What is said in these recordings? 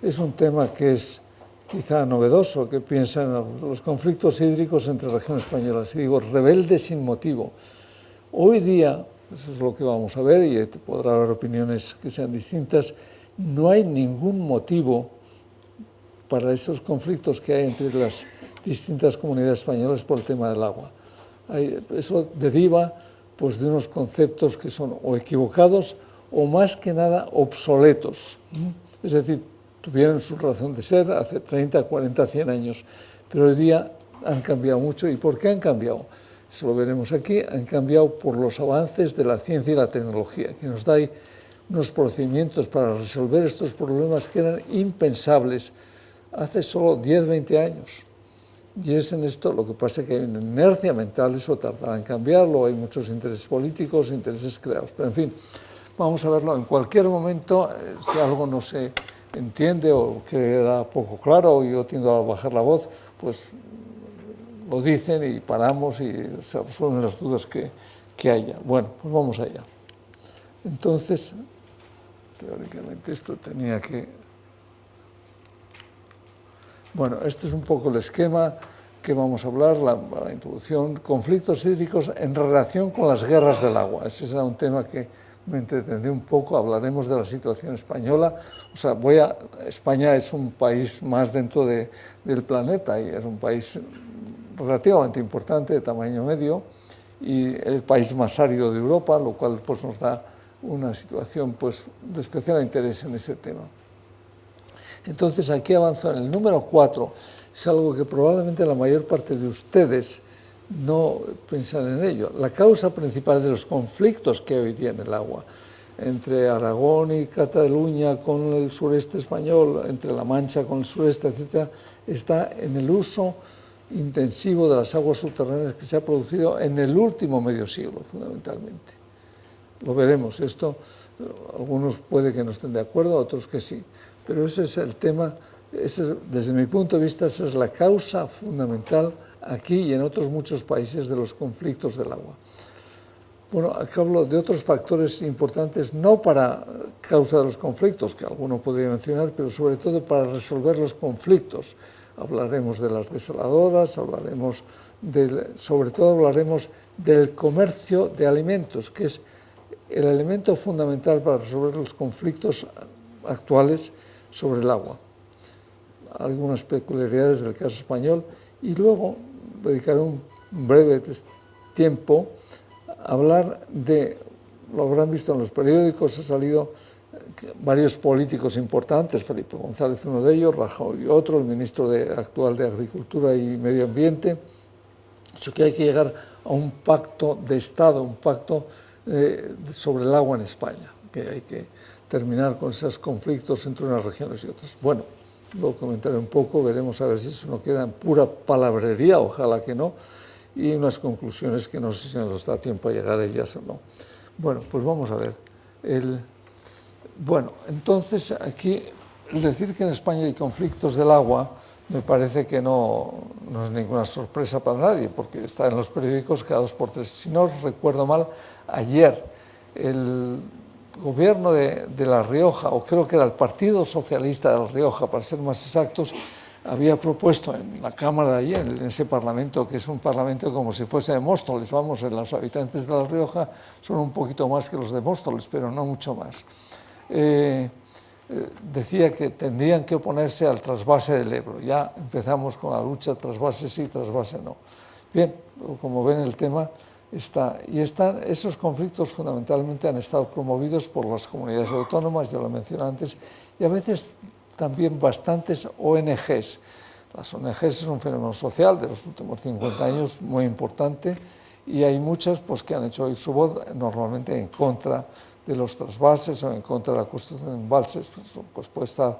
es un tema que es quizá novedoso, que piensa en los conflictos hídricos entre regiones españolas. Y digo, rebelde sin motivo. Hoy día, eso es lo que vamos a ver, y podrá haber opiniones que sean distintas, no hay ningún motivo para esos conflictos que hay entre las distintas comunidades españolas por el tema del agua. Eso deriva pues, de unos conceptos que son o equivocados o más que nada obsoletos. Es decir, tuvieron su razón de ser hace 30, 40, 100 años, pero hoy día han cambiado mucho. ¿Y por qué han cambiado? Eso lo veremos aquí. Han cambiado por los avances de la ciencia y la tecnología, que nos da unos procedimientos para resolver estos problemas que eran impensables hace solo 10, 20 años. Y es en esto lo que pasa, que hay una inercia mental, eso tardará en cambiarlo, hay muchos intereses políticos, intereses creados, pero en fin, vamos a verlo en cualquier momento. Si algo no se entiende o queda poco claro, o yo tiendo a bajar la voz, pues lo dicen y paramos y se resuelven las dudas que haya. Bueno, pues vamos allá. Entonces, teóricamente esto tenía que... Bueno, este es un poco el esquema que vamos a hablar, la introducción, conflictos hídricos en relación con las guerras del agua. Ese será un tema que me entretendré un poco, hablaremos de la situación española. O sea, España es un país más dentro del planeta y es un país relativamente importante, de tamaño medio, y el país más árido de Europa, lo cual pues, nos da una situación pues, de especial interés en ese tema. Entonces, aquí avanzo en el número 4, es algo que probablemente la mayor parte de ustedes no piensan en ello. La causa principal de los conflictos que hoy día en el agua, entre Aragón y Cataluña con el sureste español, entre La Mancha con el sureste, etc., está en el uso intensivo de las aguas subterráneas que se ha producido en el último medio siglo, fundamentalmente. Lo veremos, esto algunos puede que no estén de acuerdo, otros que sí. Pero ese es el tema, desde mi punto de vista, esa es la causa fundamental aquí y en otros muchos países de los conflictos del agua. Bueno, aquí hablo de otros factores importantes, no para causa de los conflictos, que alguno podría mencionar, pero sobre todo para resolver los conflictos. Hablaremos de las desaladoras, sobre todo hablaremos del comercio de alimentos, que es el elemento fundamental para resolver los conflictos actuales sobre el agua. Algunas peculiaridades del caso español y luego dedicaré un breve tiempo a hablar de, lo habrán visto en los periódicos, ha salido varios políticos importantes, Felipe González uno de ellos, Rajoy otro, el ministro actual de Agricultura y Medio Ambiente, eso que hay que llegar a un pacto de Estado, un pacto sobre el agua en España, que hay que terminar con esos conflictos entre unas regiones y otras. Bueno, lo comentaré un poco, veremos a ver si eso no queda en pura palabrería, ojalá que no, y unas conclusiones que no sé si nos da tiempo a llegar a ellas o no. Bueno, pues vamos a ver. Bueno, entonces aquí, el decir que en España hay conflictos del agua, me parece que no es ninguna sorpresa para nadie, porque está en los periódicos cada 2 por 3. Si no recuerdo mal, ayer el gobierno de La Rioja, o creo que era el Partido Socialista de La Rioja, para ser más exactos, había propuesto en la Cámara de allí, en ese Parlamento, que es un Parlamento como si fuese de Móstoles, vamos, los habitantes de La Rioja son un poquito más que los de Móstoles, pero no mucho más. Decía que tendrían que oponerse al trasvase del Ebro. Ya empezamos con la lucha, trasvase sí, trasvase no. Bien, como ven el tema esos conflictos fundamentalmente han estado promovidos por las comunidades autónomas, ya lo mencioné antes, y a veces también bastantes ONGs. Las ONGs es un fenómeno social de los últimos 50 años muy importante y hay muchas pues, que han hecho oír su voz normalmente en contra de los trasvases o en contra de la construcción de embalses. Pues puede estar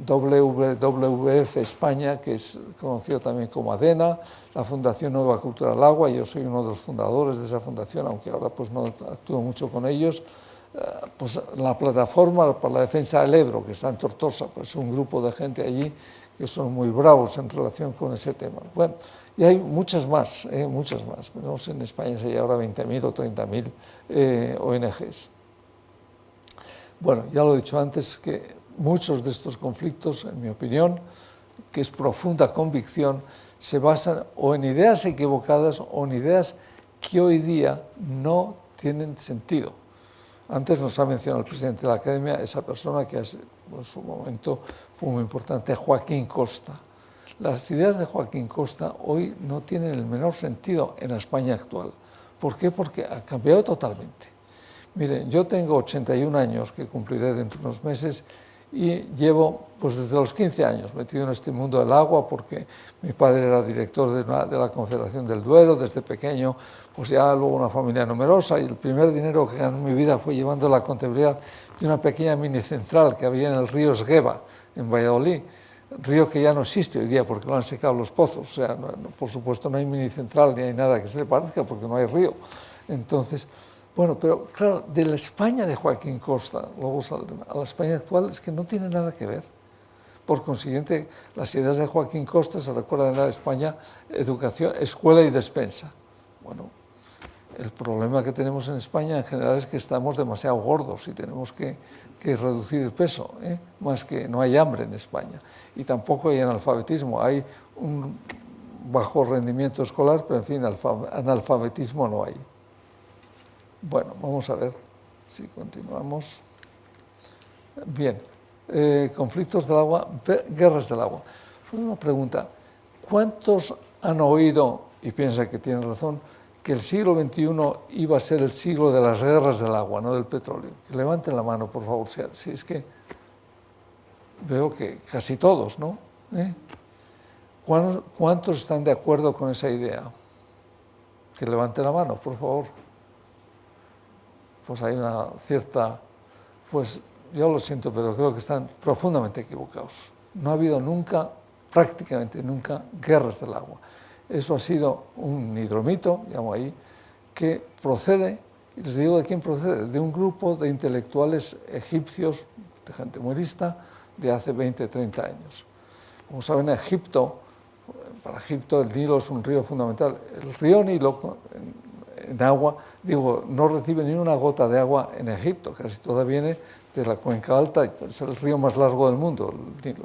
WWF España, que es conocido también como ADENA, la Fundación Nueva Cultura del Agua, yo soy uno de los fundadores de esa fundación, aunque ahora pues no actúo mucho con ellos, pues la Plataforma para la Defensa del Ebro, que está en Tortosa, pues un grupo de gente allí que son muy bravos en relación con ese tema. Bueno, y hay muchas más, no sé, en España hay ahora 20.000 o 30.000 ONGs. Bueno, ya lo he dicho antes, que muchos de estos conflictos, en mi opinión, que es profunda convicción, se basan o en ideas equivocadas o en ideas que hoy día no tienen sentido. Antes nos ha mencionado el presidente de la Academia, esa persona que en su momento fue muy importante, Joaquín Costa. Las ideas de Joaquín Costa hoy no tienen el menor sentido en la España actual. ¿Por qué? Porque ha cambiado totalmente. Miren, yo tengo 81 años, que cumpliré dentro de unos meses, y llevo pues desde los 15 años metido en este mundo del agua, porque mi padre era director de la Confederación del Duero desde pequeño, pues ya luego una familia numerosa, y el primer dinero que gané en mi vida fue llevando la contabilidad de una pequeña mini central que había en el río Esgueva, en Valladolid, río que ya no existe hoy día porque lo han secado los pozos, o sea, por supuesto no hay mini central ni hay nada que se le parezca porque no hay río. Entonces, bueno, pero claro, de la España de Joaquín Costa, luego a la España actual es que no tiene nada que ver. Por consiguiente, las ideas de Joaquín Costa se recuerdan en la España, educación, escuela y despensa. Bueno, el problema que tenemos en España en general es que estamos demasiado gordos y tenemos que reducir el peso, más que no hay hambre en España. Y tampoco hay analfabetismo, hay un bajo rendimiento escolar, pero en fin, analfabetismo no hay. Bueno, vamos a ver si continuamos. Bien, conflictos del agua, guerras del agua. Una pregunta, ¿cuántos han oído, y piensan que tienen razón, que el siglo XXI iba a ser el siglo de las guerras del agua, no del petróleo? Que levanten la mano, por favor, si es que veo que casi todos, ¿no? ¿Cuántos están de acuerdo con esa idea? Que levanten la mano, por favor. Pues hay una cierta, pues yo lo siento, pero creo que están profundamente equivocados. No ha habido nunca, prácticamente nunca, guerras del agua. Eso ha sido un hidromito, llamo ahí, que procede, y les digo de quién procede, de un grupo de intelectuales egipcios, de gente muy lista, de hace 20, 30 años. Como saben, para Egipto el Nilo es un río fundamental. El río Nilo, en agua, no recibe ni una gota de agua en Egipto, casi toda viene de la cuenca alta, es el río más largo del mundo, el Nilo.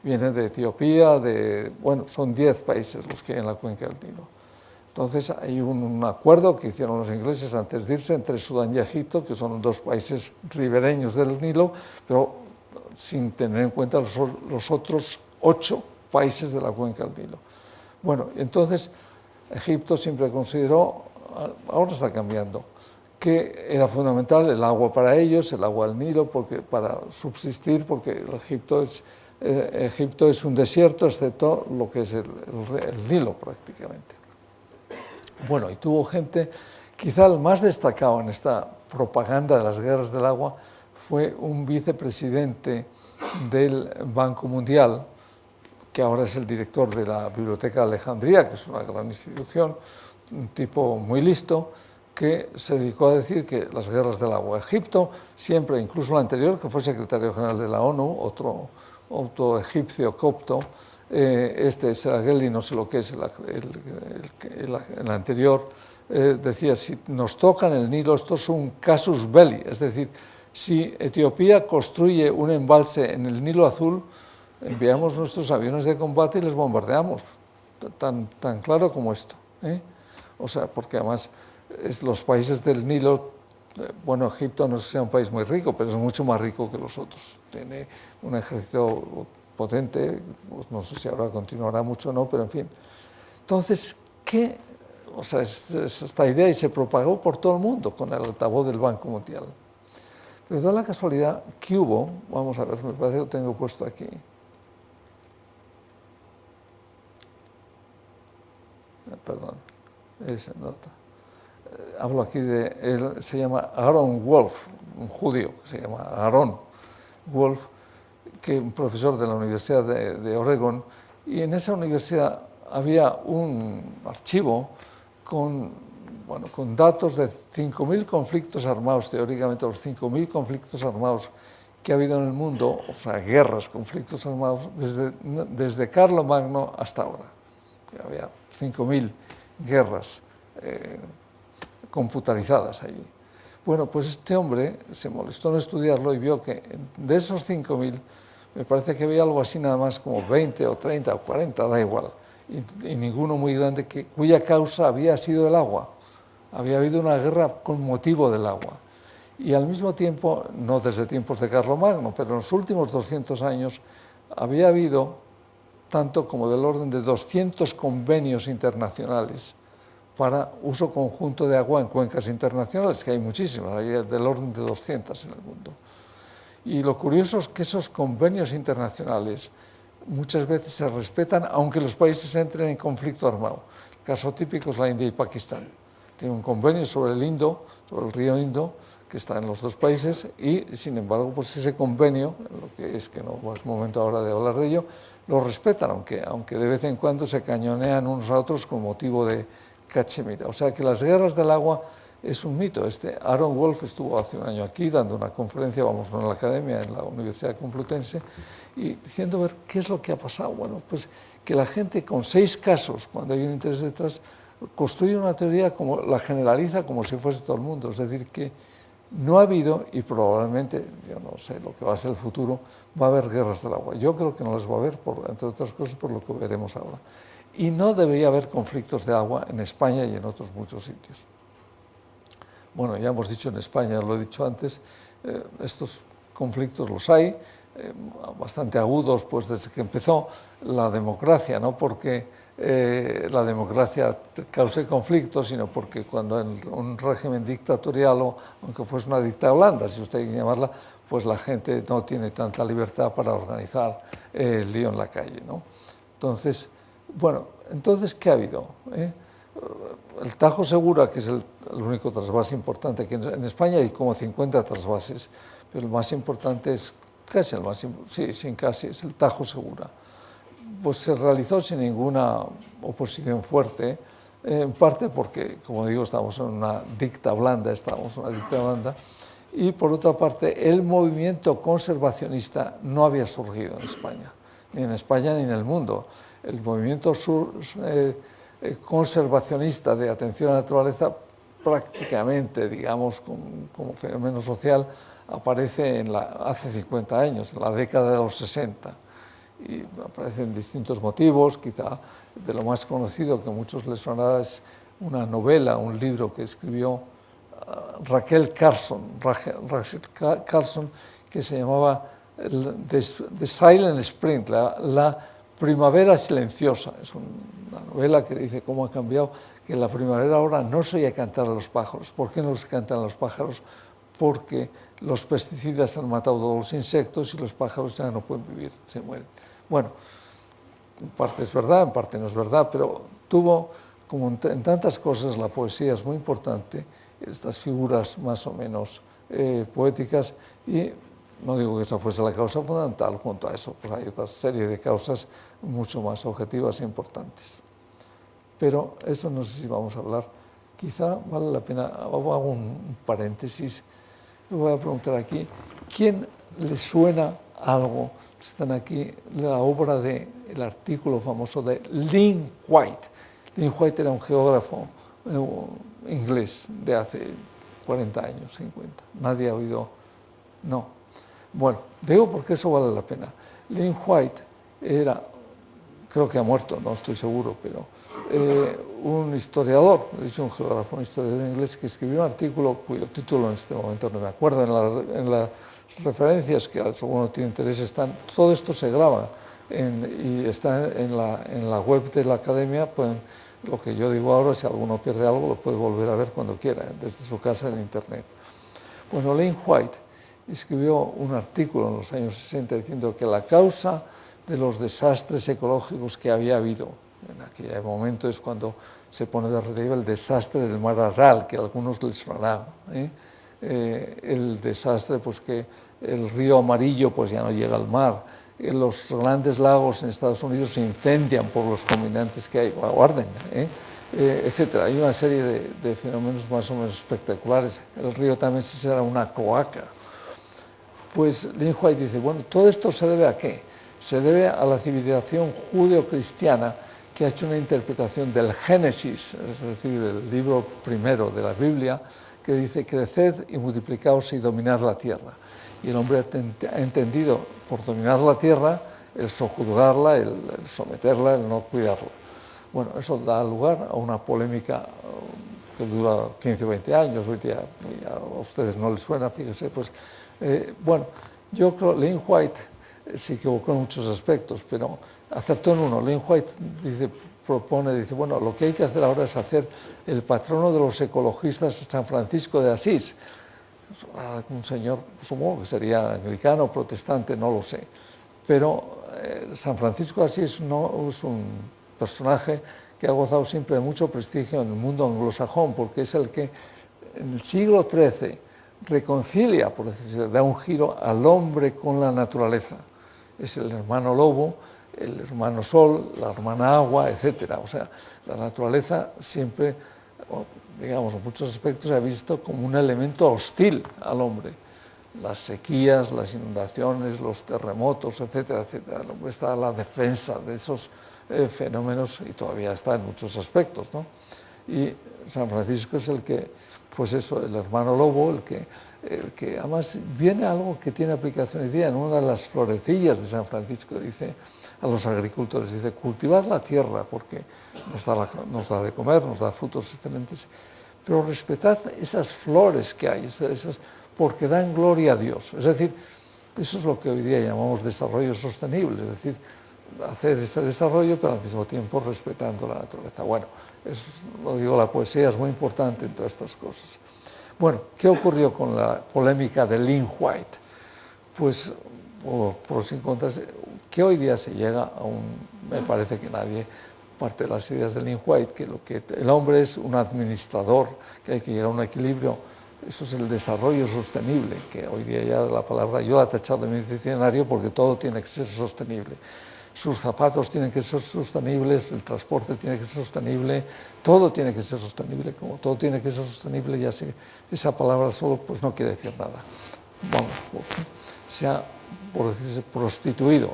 Viene de Etiopía, son 10 países los que hay en la cuenca del Nilo. Entonces hay un acuerdo que hicieron los ingleses antes de irse entre Sudán y Egipto, que son 2 países ribereños del Nilo, pero sin tener en cuenta los otros 8 países de la cuenca del Nilo. Bueno, entonces Egipto siempre consideró, ahora está cambiando, que era fundamental el agua para ellos, el agua del Nilo, para subsistir, porque Egipto es un desierto, excepto lo que es el Nilo prácticamente. Bueno, y tuvo gente, quizá el más destacado en esta propaganda de las guerras del agua fue un vicepresidente del Banco Mundial, que ahora es el director de la Biblioteca de Alejandría, que es una gran institución, un tipo muy listo, que se dedicó a decir que las guerras del agua. Egipto siempre, incluso el anterior, que fue secretario general de la ONU, otro egipcio copto, Seragheli, no sé lo que es, el anterior, decía, si nos tocan el Nilo, esto es un casus belli, es decir, si Etiopía construye un embalse en el Nilo Azul, enviamos nuestros aviones de combate y les bombardeamos, tan claro como esto. O sea, porque además los países del Nilo, Egipto no es que sea un país muy rico, pero es mucho más rico que los otros. Tiene un ejército potente, pues no sé si ahora continuará mucho o no, pero en fin. Entonces, esta idea y se propagó por todo el mundo con el altavoz del Banco Mundial. Pero da la casualidad que hubo, vamos a ver, me parece que lo tengo puesto aquí. Perdón, esa nota. Hablo aquí él se llama Aaron Wolf, un judío que se llama Aaron Wolf, que es un profesor de la Universidad de Oregón, y en esa universidad había un archivo con datos de 5.000 conflictos armados, teóricamente los 5.000 conflictos armados que ha habido en el mundo, o sea, guerras, conflictos armados, desde Carlomagno hasta ahora. Había 5.000 guerras computarizadas allí. Bueno, pues este hombre se molestó en estudiarlo y vio que de esos 5.000, me parece que había algo así nada más como 20 o 30 o 40, da igual, y ninguno muy grande, cuya causa había sido el agua. Había habido una guerra con motivo del agua. Y al mismo tiempo, no desde tiempos de Carlomagno, pero en los últimos 200 años había habido tanto como del orden de 200 convenios internacionales para uso conjunto de agua en cuencas internacionales, que hay muchísimas, hay del orden de 200 en el mundo. Y lo curioso es que esos convenios internacionales muchas veces se respetan, aunque los países entren en conflicto armado. El caso típico es la India y Pakistán. Tiene un convenio sobre el Indo, sobre el río Indo, que está en los dos países, y sin embargo, pues ese convenio, lo que es que no es momento ahora de hablar de ello, lo respetan, aunque de vez en cuando se cañonean unos a otros con motivo de cachemira. O sea que las guerras del agua es un mito. Aaron Wolf estuvo hace un año aquí dando una conferencia, vamos, no en la academia, en la Universidad Complutense, y diciendo ver qué es lo que ha pasado. Bueno, pues que la gente con 6 casos, cuando hay un interés detrás, construye una teoría, como la generaliza como si fuese todo el mundo. Es decir, que no ha habido, y probablemente, yo no sé lo que va a ser el futuro, va a haber guerras del agua. Yo creo que no las va a haber, entre otras cosas, por lo que veremos ahora. Y no debería haber conflictos de agua en España y en otros muchos sitios. Bueno, ya hemos dicho en España, lo he dicho antes, estos conflictos los hay, bastante agudos, pues desde que empezó la democracia, no porque la democracia cause conflictos, sino porque cuando en un régimen dictatorial, o aunque fuese una dictadura blanda, si usted quiere llamarla, pues la gente no tiene tanta libertad para organizar el lío en la calle, ¿no? Entonces, bueno, ¿qué ha habido? El Tajo Segura, que es el único trasvase importante, que en España hay como 50 trasvases, pero el más importante es casi es el Tajo Segura. Pues se realizó sin ninguna oposición fuerte, en parte porque, como digo, estábamos en una dicta blanda, y por otra parte el movimiento conservacionista no había surgido en España, ni en el mundo. El movimiento conservacionista de atención a la naturaleza prácticamente, digamos, como fenómeno social, aparece hace 50 años, en la década de los 60, y aparecen distintos motivos. Quizá de lo más conocido que a muchos les sonará es una novela, un libro que escribió Rachel Carson, que se llamaba The Silent Spring, la primavera silenciosa. Es una novela que dice cómo ha cambiado, que en la primavera ahora no se oye cantar a los pájaros. ¿Por qué no les cantan a los pájaros? Porque los pesticidas han matado a todos los insectos y los pájaros ya no pueden vivir, se mueren. Bueno, en parte es verdad, en parte no es verdad, pero tuvo, como en tantas cosas, la poesía es muy importante, estas figuras más o menos poéticas, y no digo que esa fuese la causa fundamental. Junto a eso, pues hay otra serie de causas mucho más objetivas e importantes. Pero eso no sé si vamos a hablar. Quizá vale la pena, hago un paréntesis. Le voy a preguntar aquí, ¿quién le suena algo? Están aquí la obra el artículo famoso de Lynn White. Lynn White era un geógrafo inglés de hace 40 años, 50. Nadie ha oído, no. Bueno, digo porque eso vale la pena. Lynn White era, creo que ha muerto, no estoy seguro, pero un historiador, un geógrafo, un historiador inglés, que escribió un artículo cuyo título en este momento no me acuerdo, en las referencias, que si alguno tiene interés, todo esto se graba y está en la web de la academia. Lo que yo digo ahora, si alguno pierde algo, lo puede volver a ver cuando quiera, desde su casa en internet. Bueno, Lynn White escribió un artículo en los años 60 diciendo que la causa de los desastres ecológicos que había habido en aquel momento es cuando se pone de relieve el desastre del mar Aral, que a algunos les sonará, el desastre, pues que el río Amarillo pues ya no llega al mar, los grandes lagos en Estados Unidos se incendian por los contaminantes que hay, o arden, etcétera. Hay una serie de fenómenos más o menos espectaculares. El río también será una cloaca. Pues Lynn White dice, bueno, ¿todo esto se debe a qué? Se debe a la civilización judeocristiana, que ha hecho una interpretación del Génesis, es decir, del libro primero de la Biblia, que dice: creced y multiplicaos y dominad la tierra. Y el hombre ha entendido por dominar la tierra el sojuzgarla, el someterla, el no cuidarla. Bueno, eso da lugar a una polémica que dura 15 o 20 años, hoy día a ustedes no les suena, fíjese, pues, bueno, yo creo que Lynn White se equivocó en muchos aspectos, pero acertó en uno. Lynn White dice, bueno, lo que hay que hacer ahora es hacer el patrono de los ecologistas San Francisco de Asís. Un señor, supongo que sería anglicano, protestante, no lo sé, pero San Francisco de Asís no es un personaje que ha gozado siempre de mucho prestigio en el mundo anglosajón, porque es el que en el siglo XIII reconcilia, por decirlo, da un giro al hombre con la naturaleza. Es el hermano lobo, el hermano sol, la hermana agua, etc. O sea, la naturaleza siempre, digamos, en muchos aspectos se ha visto como un elemento hostil al hombre. Las sequías, las inundaciones, los terremotos, etcétera, etcétera. El hombre está a la defensa de esos fenómenos y todavía está en muchos aspectos, ¿no? Y San Francisco es el que, pues eso, el hermano lobo, el que además viene algo que tiene aplicación hoy día. En una de las florecillas de San Francisco dice a los agricultores, dice: cultivad la tierra porque nos da de comer, nos da frutos excelentes, pero respetad esas flores que hay, porque dan gloria a Dios. Es decir, eso es lo que hoy día llamamos desarrollo sostenible, es decir, hacer ese desarrollo, pero al mismo tiempo respetando la naturaleza. Bueno, eso, lo digo, la poesía es muy importante en todas estas cosas. Bueno, ¿qué ocurrió con la polémica de Lynn White? Pues, por sin contras, que hoy día se llega a me parece que nadie parte de las ideas de Lynn White, que el hombre es un administrador, que hay que llegar a un equilibrio. Eso es el desarrollo sostenible, que hoy día ya la palabra yo la he tachado de mi diccionario porque todo tiene que ser sostenible. Sus zapatos tienen que ser sostenibles, el transporte tiene que ser sostenible, todo tiene que ser sostenible. Como todo tiene que ser sostenible, ya sé, esa palabra solo pues no quiere decir nada. Vamos, se ha, por decirse, prostituido,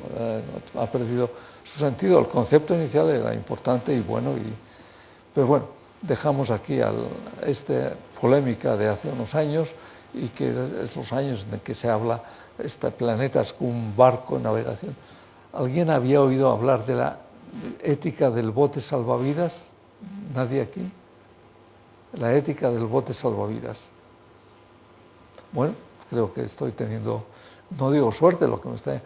ha perdido su sentido. El concepto inicial era importante y bueno, pero bueno, dejamos aquí esta polémica de hace unos años, y que esos años en que se habla, este planeta es como un barco en navegación. ¿Alguien había oído hablar de la ética del bote salvavidas? ¿Nadie aquí? La ética del bote salvavidas. Bueno, creo que estoy teniendo, no digo suerte, lo que me está...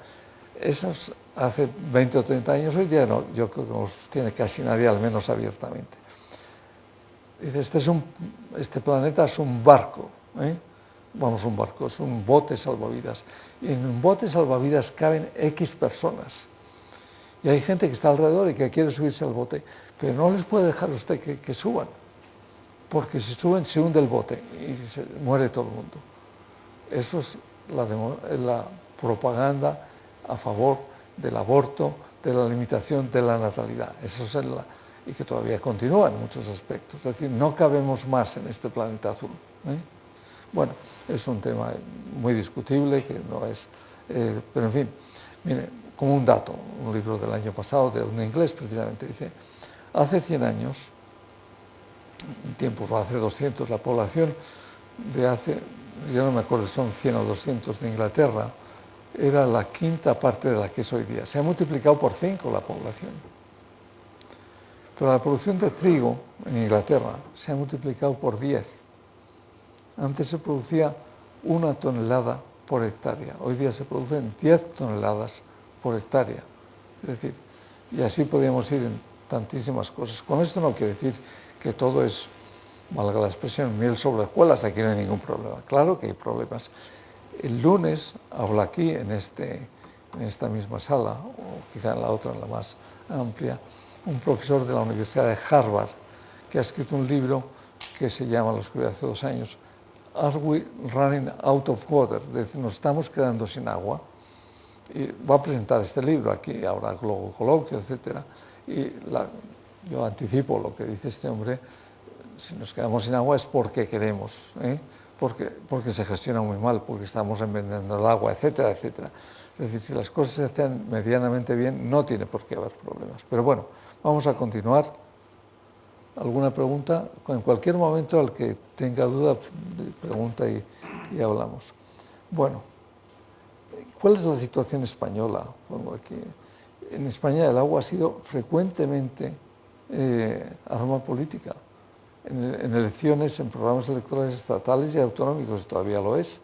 Esos hace 20 o 30 años, hoy día no, yo creo que no los tiene casi nadie, al menos abiertamente. Dice, este planeta es un barco, vamos, un barco, es un bote salvavidas. Y en un bote salvavidas caben X personas. Y hay gente que está alrededor y que quiere subirse al bote, pero no les puede dejar usted que suban, porque si suben se hunde el bote y se muere todo el mundo. Eso es la propaganda a favor del aborto, de la limitación de la natalidad. Eso es y que todavía continúa en muchos aspectos. Es decir, no cabemos más en este planeta azul. Bueno, es un tema muy discutible, que no es... pero en fin, mire, como un dato, un libro del año pasado, de un inglés precisamente, dice, hace 100 años, en tiempos, o hace 200, la población de hace, yo no me acuerdo si son 100 o 200 de Inglaterra, era la quinta parte de la que es hoy día. Se ha multiplicado por 5 la población. Pero la producción de trigo en Inglaterra se ha multiplicado por 10. Antes se producía 1 tonelada por hectárea. Hoy día se producen 10 toneladas por hectárea. Es decir, y así podríamos ir en tantísimas cosas. Con esto no quiere decir que todo es, valga la expresión, miel sobre hojuelas, aquí no hay ningún problema. Claro que hay problemas. El lunes habla aquí, en esta misma sala, o quizá en la otra, en la más amplia, un profesor de la Universidad de Harvard, que ha escrito un libro que se llama, lo escribió hace 2 años, Are We Running Out of Water? Es decir, nos estamos quedando sin agua. Y va a presentar este libro aquí, ahora luego coloquio, etc. Y yo anticipo lo que dice este hombre: si nos quedamos sin agua es porque queremos, porque se gestiona muy mal, porque estamos envenenando el agua, etcétera, etcétera. Es decir, si las cosas se hacen medianamente bien, no tiene por qué haber problemas. Pero bueno, vamos a continuar. alguna pregunta, en cualquier momento al que tenga duda, pregunta y hablamos. Bueno, ¿cuál es la situación española? Pongo aquí. En España el agua ha sido frecuentemente arma política. En elecciones, en programas electorales estatales y autonómicos, todavía lo es.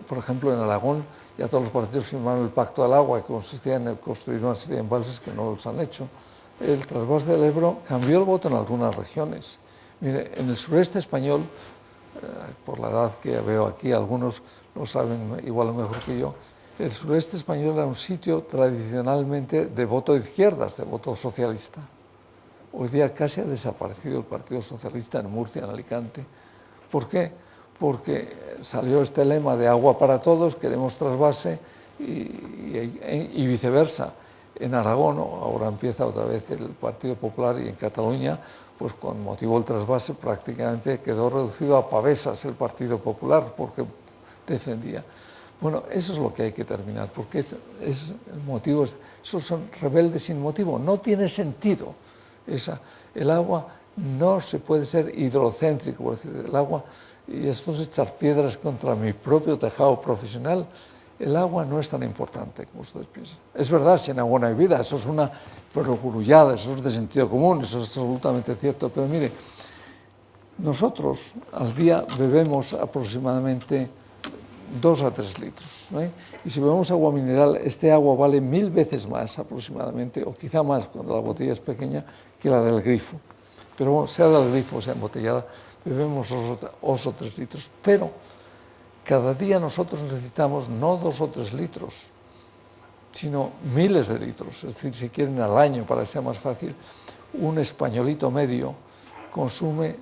Por ejemplo, en Aragón ya todos los partidos firmaron el Pacto del Agua, que consistía en construir una serie de embalses que no los han hecho. El trasvase del Ebro cambió el voto en algunas regiones. Mire, en el sureste español, por la edad que veo aquí, algunos lo saben igual o mejor que yo, el sureste español era un sitio tradicionalmente de voto de izquierdas, de voto socialista. Hoy día casi ha desaparecido el Partido Socialista en Murcia, en Alicante. ¿Por qué? Porque salió este lema de agua para todos, queremos trasvase y viceversa. En Aragón, ahora empieza otra vez el Partido Popular, y en Cataluña, pues con motivo del trasvase prácticamente quedó reducido a pavesas el Partido Popular, porque defendía. Bueno, eso es lo que hay que terminar, porque es el motivo, esos son rebeldes sin motivo, no tiene sentido. El agua no se puede ser hidrocéntrico, por decir, el agua, y esto es echar piedras contra mi propio tejado profesional. El agua no es tan importante como ustedes piensan. Es verdad, sin agua no hay vida, eso es una perogrullada, eso es de sentido común, eso es absolutamente cierto, pero mire, nosotros al día bebemos aproximadamente 2 a 3 litros, ¿eh? Y si bebemos agua mineral, este agua vale 1000 veces más aproximadamente, o quizá más cuando la botella es pequeña, que la del grifo. Pero bueno, sea del grifo o sea embotellada, bebemos 2 o 3 litros. Pero cada día nosotros necesitamos no 2 o 3 litros, sino miles de litros. Es decir, si quieren al año, para que sea más fácil, un españolito medio consume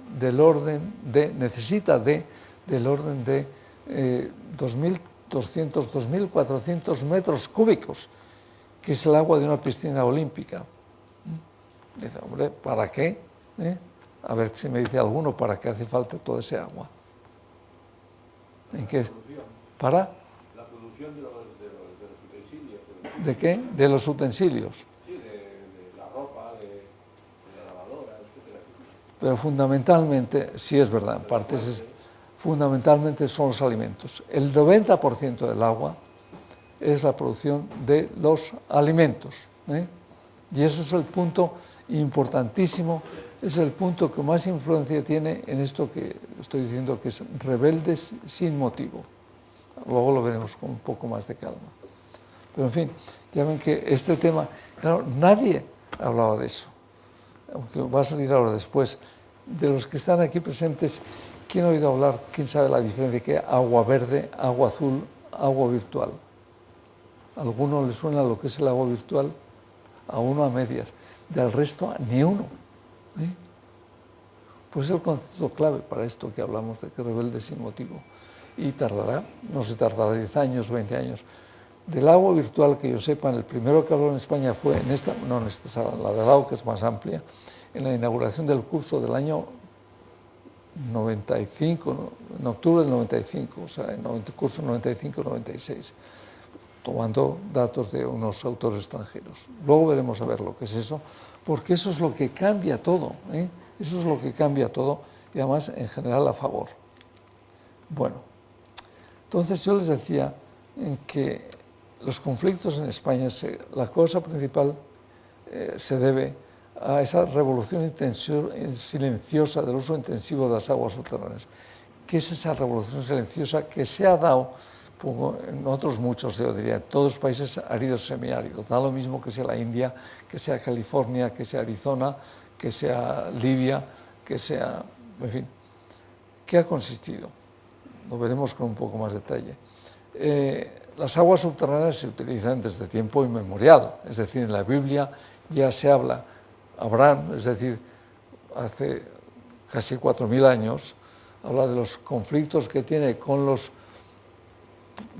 necesita del orden de 2.200, 2.400 metros cúbicos, que es el agua de una piscina olímpica. Dice, hombre, ¿para qué? A ver si me dice alguno, ¿para qué hace falta todo ese agua? ¿En qué? ¿Para? La producción de los utensilios. ¿De qué? De los utensilios. Sí, de la ropa, de la lavadora, etc. Pero fundamentalmente, sí es verdad, en parte fundamentalmente son los alimentos. El 90% del agua es la producción de los alimentos, ¿eh? Y eso es el punto importantísimo, es el punto que más influencia tiene en esto que estoy diciendo, que es rebeldes sin motivo. Luego lo veremos con un poco más de calma. Pero en fin, ya ven que este tema, claro, nadie hablaba de eso, aunque va a salir ahora después. De los que están aquí presentes, ¿quién ha oído hablar, quién sabe la diferencia que agua verde, agua azul, agua virtual? ¿A alguno le suena lo que es el agua virtual? A uno a medias, del resto a ni uno. Pues es el concepto clave para esto que hablamos de que rebelde sin motivo. Y tardará, no se tardará 10 años, 20 años. Del agua virtual, que yo sepa, el primero que habló en España fue en esta sala, la del agua, que es más amplia, en la inauguración del curso del año 95, en octubre del 95, o sea, en el curso 95-96, tomando datos de unos autores extranjeros. Luego veremos a ver lo que es eso, porque eso es lo que cambia todo, ¿eh? Eso es lo que cambia todo, y además en general a favor. Bueno, entonces yo les decía en que los conflictos en España, la causa principal se debe a esa revolución silenciosa del uso intensivo de las aguas subterráneas. ¿Qué es esa revolución silenciosa que se ha dado en otros muchos, yo diría, en todos los países áridos semiáridos? Da lo mismo que sea la India, que sea California, que sea Arizona, que sea Libia, que sea, en fin. ¿Qué ha consistido? Lo veremos con un poco más detalle. Las aguas subterráneas se utilizan desde tiempo inmemorial, es decir, en la Biblia ya se habla. Abraham, es decir, hace casi 4000 años, habla de los conflictos que tiene con los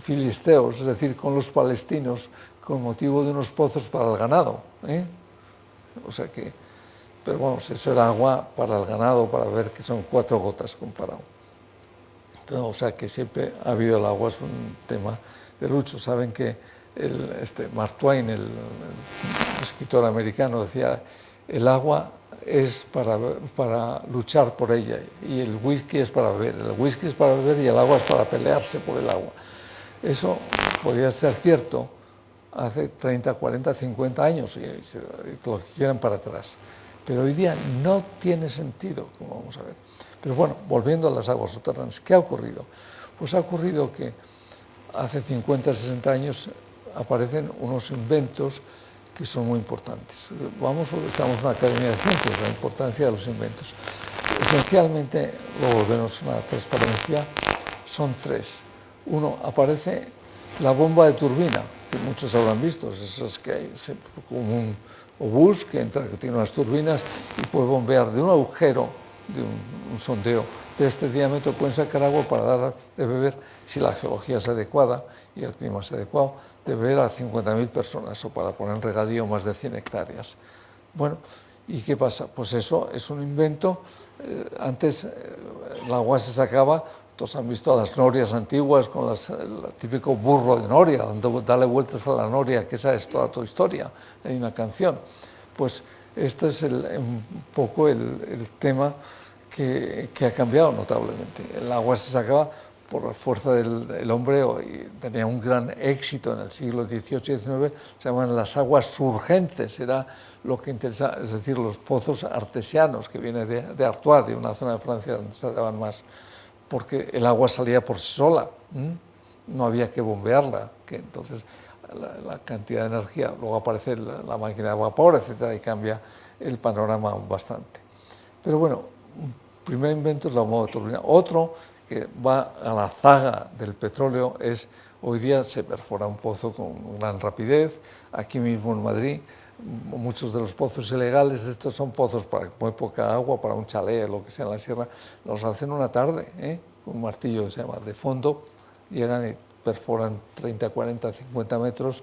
filisteos, es decir, con los palestinos, con motivo de unos pozos para el ganado, ¿eh? O sea que, pero vamos, eso era agua para el ganado, para ver que son 4 gotas comparado. Pero, o sea que siempre ha habido el agua, es un tema de lucho. Saben que Mark Twain, el escritor americano, decía: el agua es para luchar por ella y el whisky es para beber. El whisky es para beber y el agua es para pelearse por el agua. Eso podría ser cierto hace 30, 40, 50 años y lo que quieran para atrás. Pero hoy día no tiene sentido, como vamos a ver. Pero bueno, volviendo a las aguas subterráneas, ¿qué ha ocurrido? Pues ha ocurrido que hace 50, 60 años aparecen unos inventos que son muy importantes. Estamos en una academia de ciencias, la importancia de los inventos. Esencialmente, luego volvemos a la transparencia, son tres. Uno, aparece la bomba de turbina, que muchos habrán visto, esas que hay como un obús que tiene unas turbinas y puede bombear de un agujero, de un sondeo de este diámetro, pueden sacar agua para dar de beber, si la geología es adecuada y el clima es adecuado, de beber a 50.000 personas o para poner en regadío más de 100 hectáreas. Bueno, ¿y qué pasa? Pues eso es un invento. Antes el agua se sacaba, todos han visto las norias antiguas con el típico burro de noria, darle vueltas a la noria, que esa es toda tu historia, hay una canción. Pues este es un poco el tema que ha cambiado notablemente. El agua se sacaba por la fuerza del hombre y tenía un gran éxito en el siglo XVIII y XIX, se llaman las aguas surgentes, era lo que interesa, es decir, los pozos artesianos, que viene de Artois, de una zona de Francia donde se daban más, porque el agua salía por sí sola, no había que bombearla, que entonces la cantidad de energía, luego aparece la máquina de vapor, etcétera, y cambia el panorama bastante. Pero bueno, un primer invento es la bomba de turbina. Otro que va a la zaga del petróleo es, hoy día se perfora un pozo con gran rapidez, aquí mismo en Madrid, muchos de los pozos ilegales, estos son pozos para muy poca agua, para un chalet, lo que sea en la sierra, los hacen una tarde, con un martillo que se llama de fondo, llegan y perforan 30, 40, 50 metros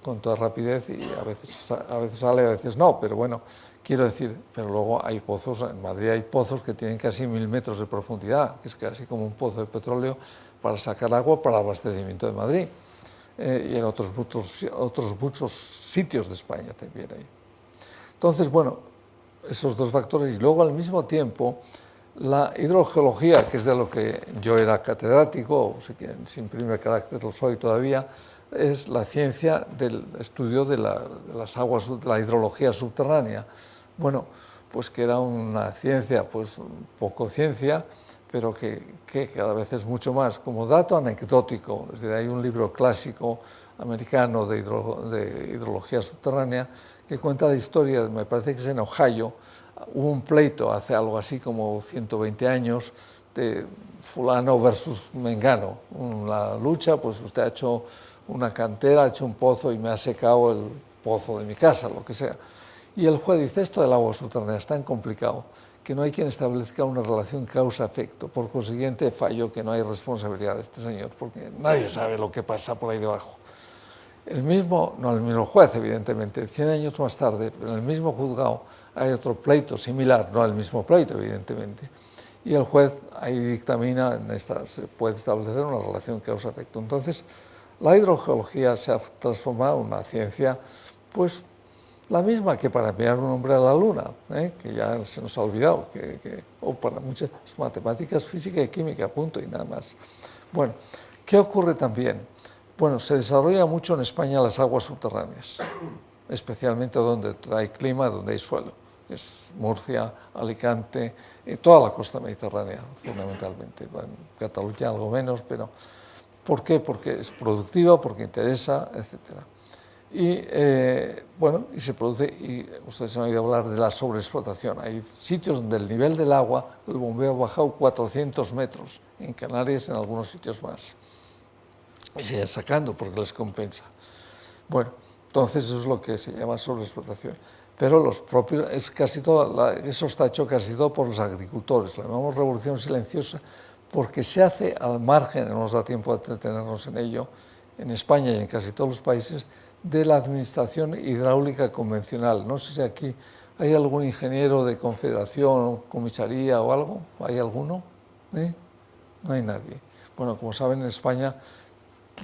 con toda rapidez y a veces sale, a veces no, pero bueno, quiero decir, pero luego hay pozos, en Madrid hay pozos que tienen casi 1000 metros de profundidad, que es casi como un pozo de petróleo para sacar agua para el abastecimiento de Madrid. Y en otros muchos sitios de España también hay. Entonces, bueno, esos dos factores. Y luego, al mismo tiempo, la hidrogeología, que es de lo que yo era catedrático, o si quieren, sin primer carácter lo soy todavía, es la ciencia del estudio de las aguas, de la hidrología subterránea. Bueno, pues que era una ciencia, pues poco ciencia, pero que cada vez es mucho más. Como dato anecdótico, es decir, hay un libro clásico americano de hidrología subterránea que cuenta la historia, me parece que es en Ohio, hubo un pleito hace algo así como 120 años de fulano versus mengano. La lucha, pues usted ha hecho una cantera, ha hecho un pozo y me ha secado el pozo de mi casa, lo que sea. Y el juez dice, esto del agua subterránea es tan complicado que no hay quien establezca una relación causa-efecto. Por consiguiente, fallo que no hay responsabilidad de este señor, porque nadie sabe lo que pasa por ahí debajo. No el mismo juez, evidentemente, 100 años más tarde, en el mismo juzgado hay otro pleito similar, no el mismo pleito, evidentemente, y el juez ahí dictamina, se puede establecer una relación causa-efecto. Entonces, la hidrogeología se ha transformado en una ciencia, pues, la misma que para enviar un hombre a la Luna, que ya se nos ha olvidado, o para muchas matemáticas, física y química, punto y nada más. Bueno, ¿qué ocurre también? Bueno, se desarrolla mucho en España las aguas subterráneas, especialmente donde hay clima, donde hay suelo, que es Murcia, Alicante, y toda la costa mediterránea, fundamentalmente. En Cataluña algo menos, pero ¿por qué? Porque es productiva, porque interesa, etcétera. Y bueno, y se produce, y ustedes han oído hablar de la sobreexplotación. Hay sitios donde el nivel del agua, el bombeo ha bajado 400 metros, en Canarias, en algunos sitios más. Y siguen sacando porque les compensa. Bueno, entonces eso es lo que se llama sobreexplotación. Pero los propios, eso está hecho casi todo por los agricultores. La llamamos revolución silenciosa porque se hace al margen, no nos da tiempo de entretenernos en ello, en España y en casi todos los países, de la administración hidráulica convencional. No sé si aquí hay algún ingeniero de confederación, comisaría o algo. ¿Hay alguno? No hay nadie. Bueno, como saben, en España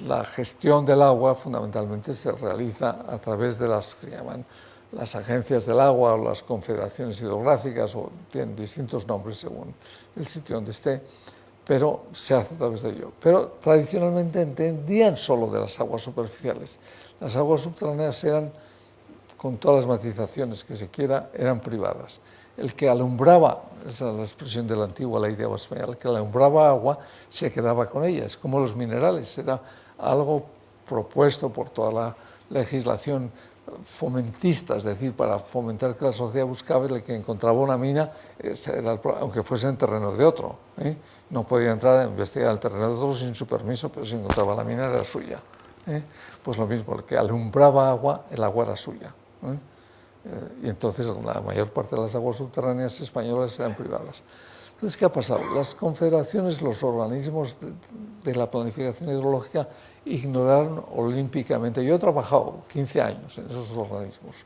la gestión del agua fundamentalmente se realiza a través de las que se llaman las agencias del agua o las confederaciones hidrográficas, o tienen distintos nombres según el sitio donde esté, pero se hace a través de ello. Pero tradicionalmente entendían solo de las aguas superficiales. Las aguas subterráneas eran, con todas las matizaciones que se quiera, eran privadas. El que alumbraba, esa es la expresión de la antigua ley de agua española, el que alumbraba agua se quedaba con ella. Es como los minerales, era algo propuesto por toda la legislación fomentista, es decir, para fomentar que la sociedad buscaba el que encontraba una mina, aunque fuese en terreno de otro. No podía entrar a investigar el terreno de otro sin su permiso, pero si encontraba la mina era suya. Pues lo mismo, el que alumbraba agua, el agua era suya. Y entonces la mayor parte de las aguas subterráneas españolas eran privadas. Entonces, ¿qué ha pasado? Las confederaciones, los organismos de la planificación hidrológica ignoraron olímpicamente. Yo he trabajado 15 años en esos organismos,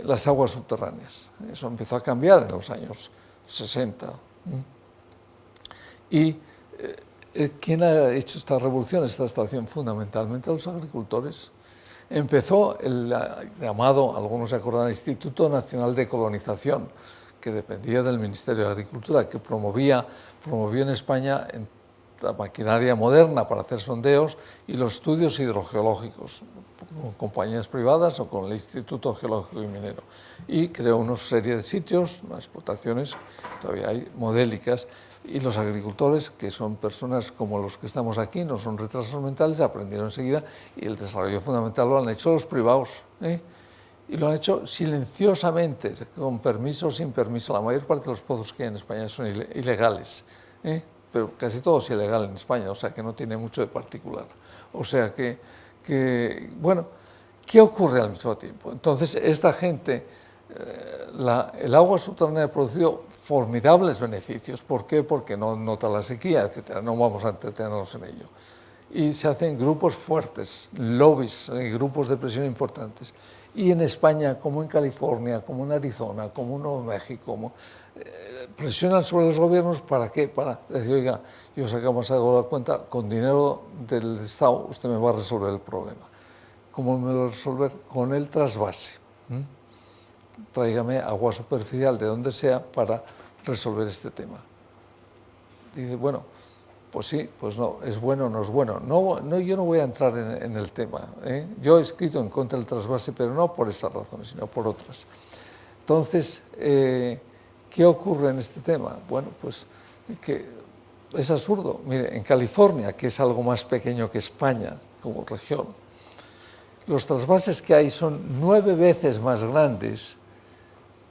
las aguas subterráneas. Eso empezó a cambiar en los años 60. Y ¿quién ha hecho esta revolución, esta estación? Fundamentalmente los agricultores. Empezó el llamado, algunos se acordarán, Instituto Nacional de Colonización, que dependía del Ministerio de Agricultura, que promovía en España la maquinaria moderna para hacer sondeos y los estudios hidrogeológicos, con compañías privadas o con el Instituto Geológico y Minero. Y creó una serie de sitios, unas explotaciones, todavía hay, modélicas, y los agricultores, que son personas como los que estamos aquí, no son retrasos mentales, aprendieron enseguida, y el desarrollo fundamental lo han hecho los privados, y lo han hecho silenciosamente, con permiso o sin permiso. La mayor parte de los pozos que hay en España son ilegales, pero casi todo es ilegal en España, o sea que no tiene mucho de particular. O sea que bueno, ¿qué ocurre al mismo tiempo? Entonces, esta gente, el agua subterránea ha producido formidables beneficios. ¿Por qué? Porque no nota la sequía, etcétera. No vamos a entretenernos en ello. Y se hacen grupos fuertes, lobbies, grupos de presión importantes. Y en España, como en California, como en Arizona, como en Nuevo México, presionan sobre los gobiernos. ¿Para qué? Para decir, oiga, yo sacamos algo de la cuenta, con dinero del Estado usted me va a resolver el problema. ¿Cómo me lo va a resolver? Con el trasvase. Tráigame agua superficial de donde sea para resolver este tema. Dice, bueno, pues sí, pues no, es bueno o no es bueno. No, yo no voy a entrar en el tema. Yo he escrito en contra del trasvase, pero no por esas razones, sino por otras. Entonces, ¿qué ocurre en este tema? Bueno, pues que es absurdo. Mire, en California, que es algo más pequeño que España como región, los trasvases que hay son 9 veces más grandes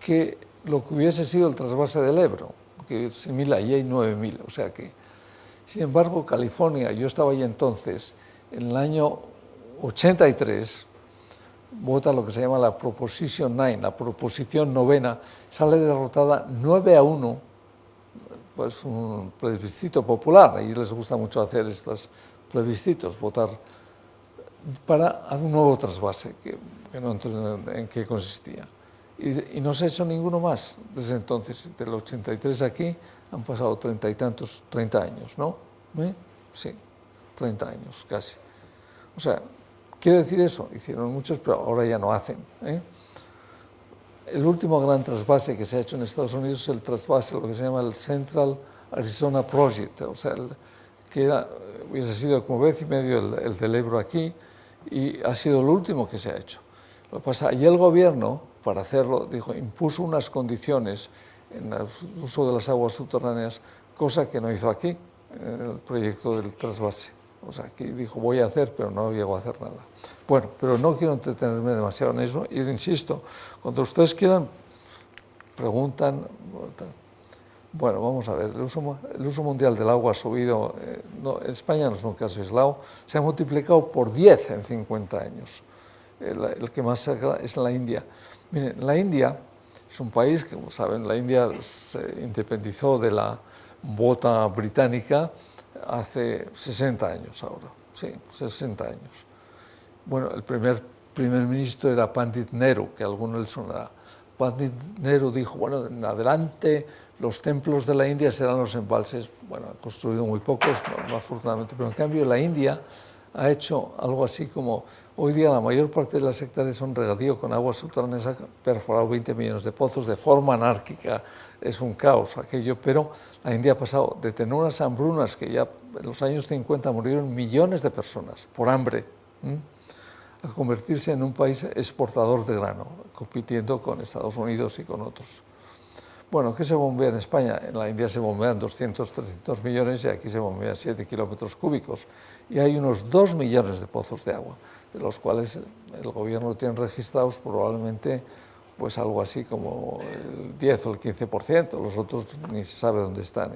que lo que hubiese sido el trasvase del Ebro, que es similar, y hay 9.000, o sea que, sin embargo, California, yo estaba allí entonces, en el año 83, vota lo que se llama la Proposition 9, la proposición novena, sale derrotada 9-1, pues un plebiscito popular, a ellos les gusta mucho hacer estos plebiscitos, votar para un nuevo trasvase, que no entro en qué consistía. Y no se ha hecho ninguno más desde entonces. Del 83 aquí han pasado 30 años, ¿no? Sí, 30 años casi. O sea, quiere decir eso, hicieron muchos, pero ahora ya no hacen. El último gran trasvase que se ha hecho en Estados Unidos es el trasvase, lo que se llama el Central Arizona Project, o sea, que hubiese sido como 1,5 veces el del Ebro aquí, y ha sido el último que se ha hecho. Lo que pasa, y el gobierno, para hacerlo, impuso unas condiciones en el uso de las aguas subterráneas, cosa que no hizo aquí, en el proyecto del trasvase. O sea, aquí dijo, voy a hacer, pero no llegó a hacer nada. Bueno, pero no quiero entretenerme demasiado en eso, y insisto, cuando ustedes quieran, preguntan. Bueno, vamos a ver, el uso mundial del agua ha subido, España no es un caso aislado, se ha multiplicado por 10 en 50 años. El que más es la India. Miren, la India es un país que, como saben, la India se independizó de la bota británica hace 60 años ahora, sí, 60 años. Bueno, el primer ministro era Pandit Nehru, que a alguno le sonará. Pandit Nehru dijo, bueno, en adelante los templos de la India serán los embalses. Bueno, han construido muy pocos, no, afortunadamente, pero en cambio la India ha hecho algo así como, hoy día la mayor parte de las hectáreas son regadío con agua subterránea, ha perforado 20 millones de pozos de forma anárquica, es un caos aquello, pero la India ha pasado de tener unas hambrunas que ya en los años 50 murieron millones de personas por hambre, a convertirse en un país exportador de grano, compitiendo con Estados Unidos y con otros. Bueno, ¿qué se bombea en España? En la India se bombean 200, 300 millones y aquí se bombean 7 kilómetros cúbicos. Y hay unos 2 millones de pozos de agua, de los cuales el gobierno tiene registrados probablemente pues algo así como el 10 o el 15%. Los otros ni se sabe dónde están,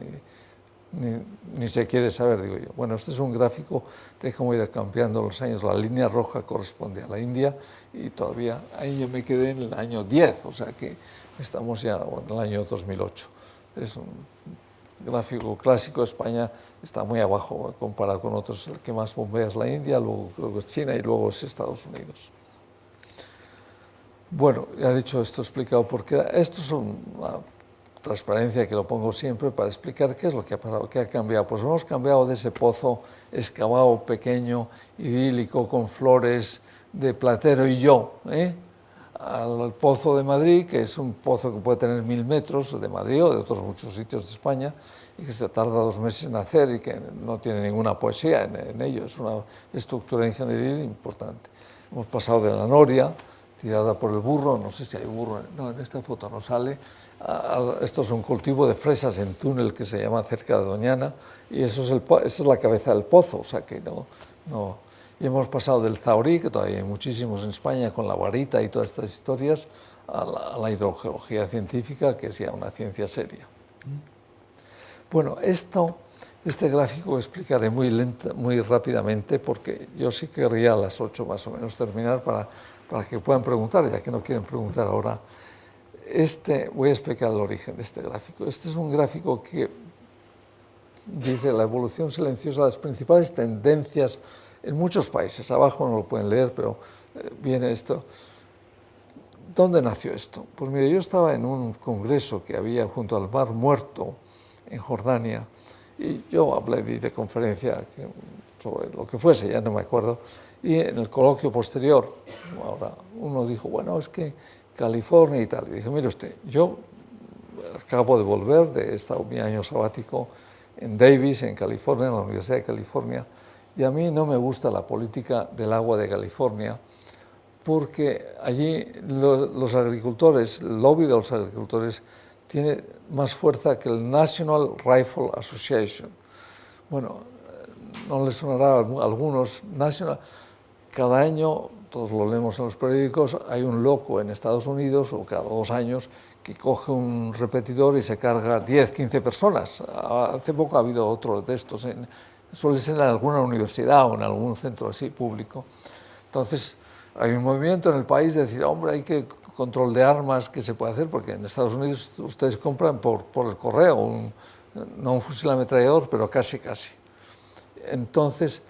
ni se quiere saber, digo yo. Bueno, este es un gráfico de cómo ha ido cambiando los años. La línea roja corresponde a la India y todavía ahí yo me quedé en el año 10, o sea que estamos ya en el año 2008. Es un gráfico clásico. España está muy abajo comparado con otros. El que más bombea es la India, luego creo que es China y luego es Estados Unidos. Bueno, ya he dicho esto, he explicado por qué. Esto es una transparencia que lo pongo siempre para explicar qué es lo que ha pasado, qué ha cambiado. Pues hemos cambiado de ese pozo excavado, pequeño, idílico, con flores de Platero y yo, al pozo de Madrid, que es un pozo que puede tener 1000 metros, de Madrid o de otros muchos sitios de España, y que se tarda 2 meses en hacer y que no tiene ninguna poesía en ello, es una estructura ingenieril importante. Hemos pasado de la noria, tirada por el burro, no sé si hay burro, no, en esta foto no sale. Esto es un cultivo de fresas en túnel que se llama cerca de Doñana, y eso es esa es la cabeza del pozo, o sea que no. Y hemos pasado del zaurí, que todavía hay muchísimos en España, con la varita y todas estas historias, a la hidrogeología científica, que es ya una ciencia seria. Bueno, este gráfico explicaré muy rápidamente, porque yo sí querría a las 8 más o menos terminar para que puedan preguntar, ya que no quieren preguntar ahora. Voy a explicar el origen de este gráfico. Este es un gráfico que dice la evolución silenciosa de las principales tendencias en muchos países. Abajo no lo pueden leer, pero viene esto. ¿Dónde nació esto? Pues mire, yo estaba en un congreso que había junto al Mar Muerto, en Jordania, y yo hablé de conferencia sobre lo que fuese, ya no me acuerdo, y en el coloquio posterior, ahora uno dijo, bueno, es que California y tal. Y dije, mire usted, yo acabo de volver mi año sabático en Davis, en California, en la Universidad de California, y a mí no me gusta la política del agua de California, porque allí los agricultores, el lobby de los agricultores, tiene más fuerza que el National Rifle Association. Bueno, no les sonará a algunos. Cada año, todos lo leemos en los periódicos, hay un loco en Estados Unidos, o cada 2 años, que coge un repetidor y se carga 10, 15 personas. Hace poco ha habido otro de estos, suele ser en alguna universidad o en algún centro así público. Entonces, hay un movimiento en el país de decir, hombre, hay que control de armas, ¿qué se puede hacer? Porque en Estados Unidos ustedes compran por el correo, no un fusil ametrallador, pero casi. Entonces,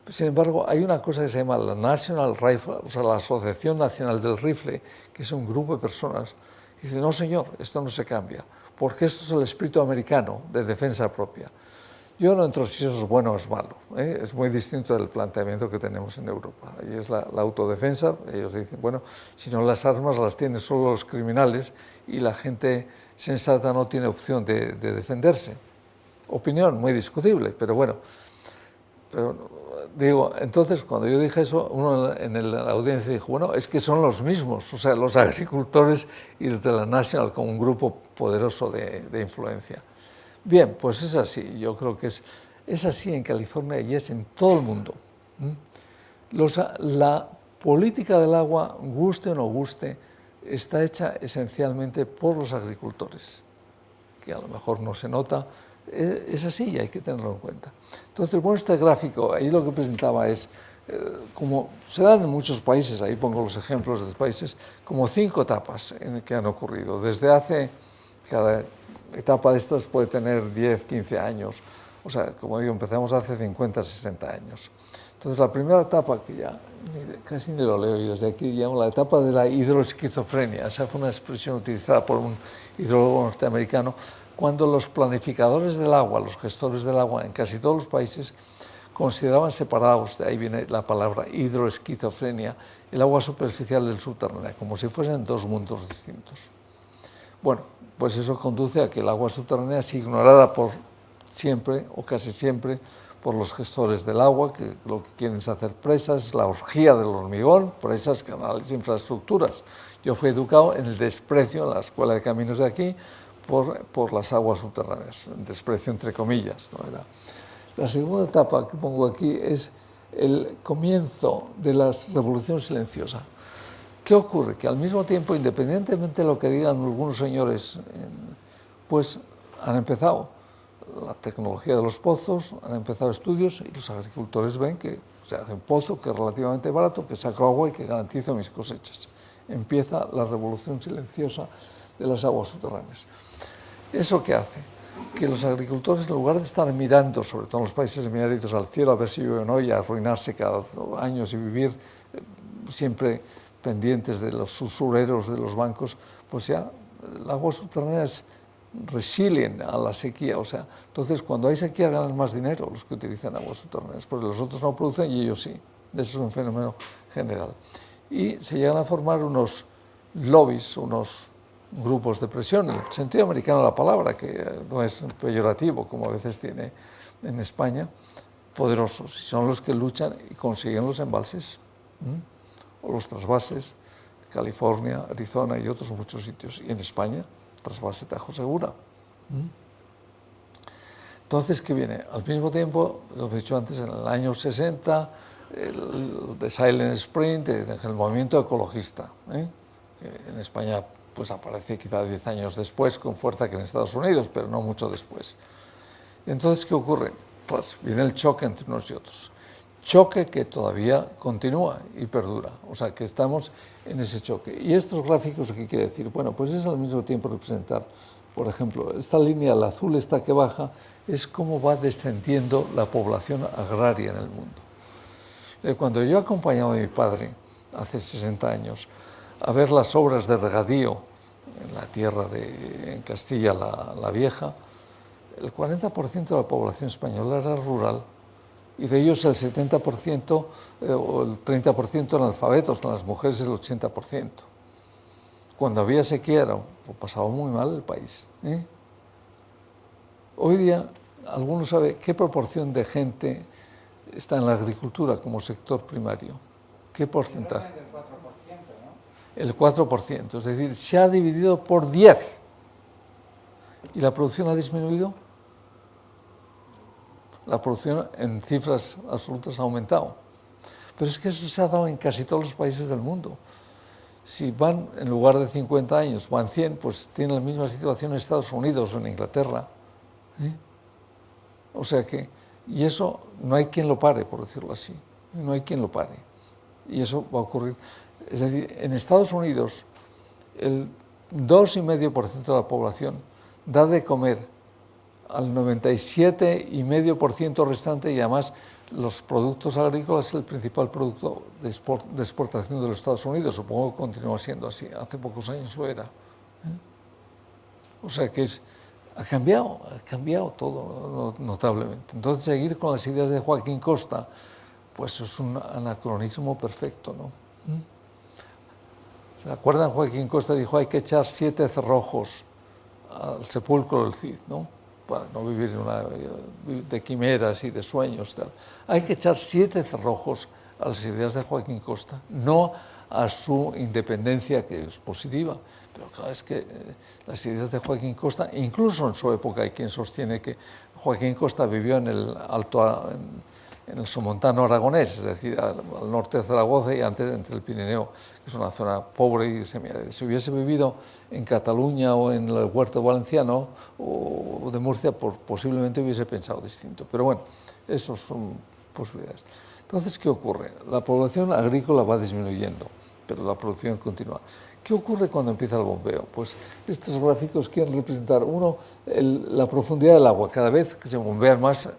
sin embargo, hay una cosa que se llama la National Rifle, o sea, la Asociación Nacional del Rifle, que es un grupo de personas, y dice, no señor, esto no se cambia, porque esto es el espíritu americano de defensa propia. Yo no entro si eso es bueno o es malo, es muy distinto del planteamiento que tenemos en Europa. Ahí es la autodefensa, ellos dicen, bueno, si no las armas las tienen solo los criminales y la gente sensata no tiene opción de defenderse. Opinión muy discutible, pero bueno. Pero digo, entonces cuando yo dije eso, uno en la audiencia dijo, bueno, es que son los mismos, o sea, los agricultores y los de la National como un grupo poderoso de influencia. Bien, pues es así, yo creo que es así en California y es en todo el mundo. La política del agua, guste o no guste, está hecha esencialmente por los agricultores, que a lo mejor no se nota, es así y hay que tenerlo en cuenta. Entonces, bueno, este gráfico, ahí lo que presentaba es, como se dan en muchos países, ahí pongo los ejemplos de países, como 5 etapas que han ocurrido. Cada etapa de estas puede tener 10, 15 años, o sea, como digo, empezamos hace 50, 60 años. Entonces, la primera etapa, que ya casi ni lo leo yo desde aquí, llamo la etapa de la hidroesquizofrenia. Esa fue una expresión utilizada por un hidrólogo norteamericano, cuando los planificadores del agua, los gestores del agua en casi todos los países, consideraban separados, de ahí viene la palabra hidroesquizofrenia, el agua superficial del subterráneo, como si fuesen dos mundos distintos. Bueno, pues eso conduce a que el agua subterránea es ignorada por siempre, o casi siempre, por los gestores del agua, que lo que quieren es hacer presas, la orgía del hormigón, presas, canales, infraestructuras. Yo fui educado en el desprecio, en la Escuela de Caminos de aquí, por las aguas subterráneas, desprecio entre comillas, ¿no? La segunda etapa que pongo aquí es el comienzo de la revolución silenciosa. ¿Qué ocurre? Que al mismo tiempo, independientemente de lo que digan algunos señores, pues han empezado la tecnología de los pozos, han empezado estudios y los agricultores ven que se hace un pozo que es relativamente barato, que saco agua y que garantizo mis cosechas. Empieza la revolución silenciosa de las aguas subterráneas. ¿Eso qué hace? Que los agricultores, en lugar de estar mirando, sobre todo en los países semiáridos, al cielo a ver si llueve o no, y arruinarse cada años y vivir siempre pendientes de los usureros de los bancos, pues ya el agua subterránea es resilient a la sequía, o sea, entonces cuando hay sequía ganan más dinero los que utilizan aguas subterráneas, porque los otros no producen y ellos sí. Eso es un fenómeno general. Y se llegan a formar unos lobbies, unos grupos de presión, en el sentido americano de la palabra, que no es peyorativo como a veces tiene en España, poderosos, y son los que luchan y consiguen los embalses, o los trasvases, California, Arizona y otros muchos sitios, y en España, trasvase Tajo Segura. Entonces, ¿qué viene? Al mismo tiempo, lo he dicho antes, en el año 60, el The Silent Spring, el movimiento ecologista, que en España pues aparece quizá 10 años después, con fuerza que en Estados Unidos, pero no mucho después. Entonces, ¿qué ocurre? Pues viene el choque entre unos y otros. Choque que todavía continúa y perdura, o sea que estamos en ese choque. ¿Y estos gráficos qué quiere decir? Bueno, pues es al mismo tiempo representar, por ejemplo, esta línea, la azul esta que baja, es cómo va descendiendo la población agraria en el mundo. Cuando yo acompañaba a mi padre, hace 60 años, a ver las obras de regadío en la tierra en Castilla la Vieja, el 40% de la población española era rural, y de ellos el 70% o el 30% analfabetos, las mujeres el 80%. Cuando había sequía lo pasaba muy mal el país. Hoy día, ¿alguno sabe qué proporción de gente está en la agricultura como sector primario? ¿Qué porcentaje? El 4%, es decir, se ha dividido por 10. ¿Y la producción ha disminuido? La producción en cifras absolutas ha aumentado. Pero es que eso se ha dado en casi todos los países del mundo. Si van, en lugar de 50 años, van 100, pues tienen la misma situación en Estados Unidos o en Inglaterra. O sea que, y eso no hay quien lo pare, por decirlo así. No hay quien lo pare. Y eso va a ocurrir. Es decir, en Estados Unidos, el 2,5% de la población da de comer al 97,5% restante, y además los productos agrícolas es el principal producto de exportación de los Estados Unidos. Supongo que continúa siendo así. Hace pocos años lo era. O sea que ha cambiado todo notablemente. Entonces, seguir con las ideas de Joaquín Costa, pues es un anacronismo perfecto, ¿no? ¿Se acuerdan? Joaquín Costa dijo: hay que echar 7 cerrojos al sepulcro del Cid, ¿no? Para no vivir de quimeras y de sueños, tal. Hay que echar 7 cerrojos a las ideas de Joaquín Costa, no a su independencia, que es positiva. Pero claro, es que las ideas de Joaquín Costa, incluso en su época, hay quien sostiene que Joaquín Costa vivió en el en el somontano aragonés, es decir, al norte de Zaragoza y antes entre el Pirineo, que es una zona pobre y semiárida. Si hubiese vivido en Cataluña o en el Huerto Valenciano o de Murcia, posiblemente hubiese pensado distinto. Pero bueno, esas son posibilidades. Entonces, ¿qué ocurre? La población agrícola va disminuyendo, pero la producción continúa. ¿Qué ocurre cuando empieza el bombeo? Pues estos gráficos quieren representar, uno, la profundidad del agua. Cada vez que se bombea más,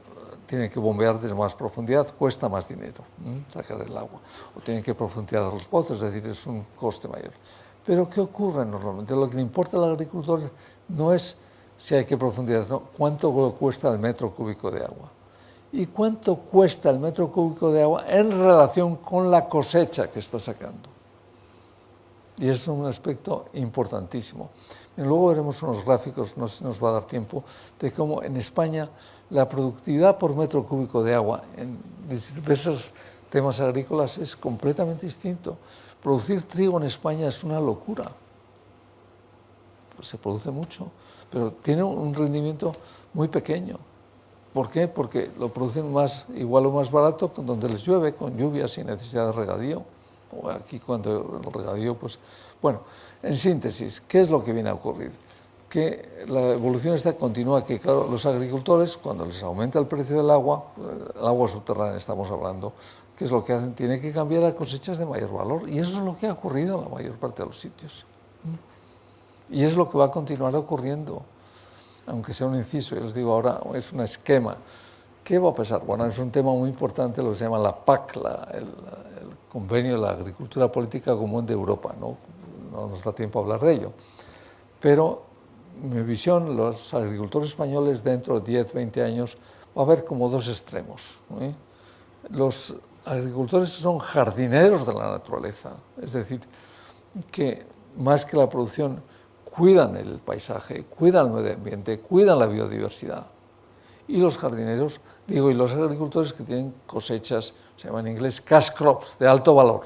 tienen que bombear desde más profundidad, cuesta más dinero sacar el agua. O tienen que profundizar los pozos, es decir, es un coste mayor. Pero ¿qué ocurre normalmente? Lo que le importa al agricultor no es si hay que profundizar, no, cuánto cuesta el metro cúbico de agua. y cuánto cuesta el metro cúbico de agua en relación con la cosecha que está sacando. Y eso es un aspecto importantísimo. Y luego veremos unos gráficos, no sé si nos va a dar tiempo, de cómo en España la productividad por metro cúbico de agua en diversos temas agrícolas es completamente distinto. Producir trigo en España es una locura. Pues se produce mucho, pero tiene un rendimiento muy pequeño. ¿Por qué? Porque lo producen más, igual o más barato donde les llueve, con lluvia, sin necesidad de regadío. O aquí cuando el regadío, pues... Bueno, en síntesis, ¿qué es lo que viene a ocurrir? Que la evolución esta continúa, que claro, los agricultores, cuando les aumenta el precio del agua subterránea estamos hablando, ¿qué es lo que hacen? Tienen que cambiar a cosechas de mayor valor, y eso es lo que ha ocurrido en la mayor parte de los sitios. Y es lo que va a continuar ocurriendo, aunque sea un inciso, yo les digo ahora, es un esquema. ¿Qué va a pasar? Bueno, es un tema muy importante, lo que se llama la PAC, el Convenio de la Agricultura Política Común de Europa, no nos da tiempo a hablar de ello. Pero, mi visión, los agricultores españoles dentro de 10, 20 años va a haber como dos extremos. Los agricultores son jardineros de la naturaleza, es decir, que más que la producción cuidan el paisaje, cuidan el medio ambiente, cuidan la biodiversidad. Y los jardineros, y los agricultores que tienen cosechas, se llaman en inglés cash crops, de alto valor,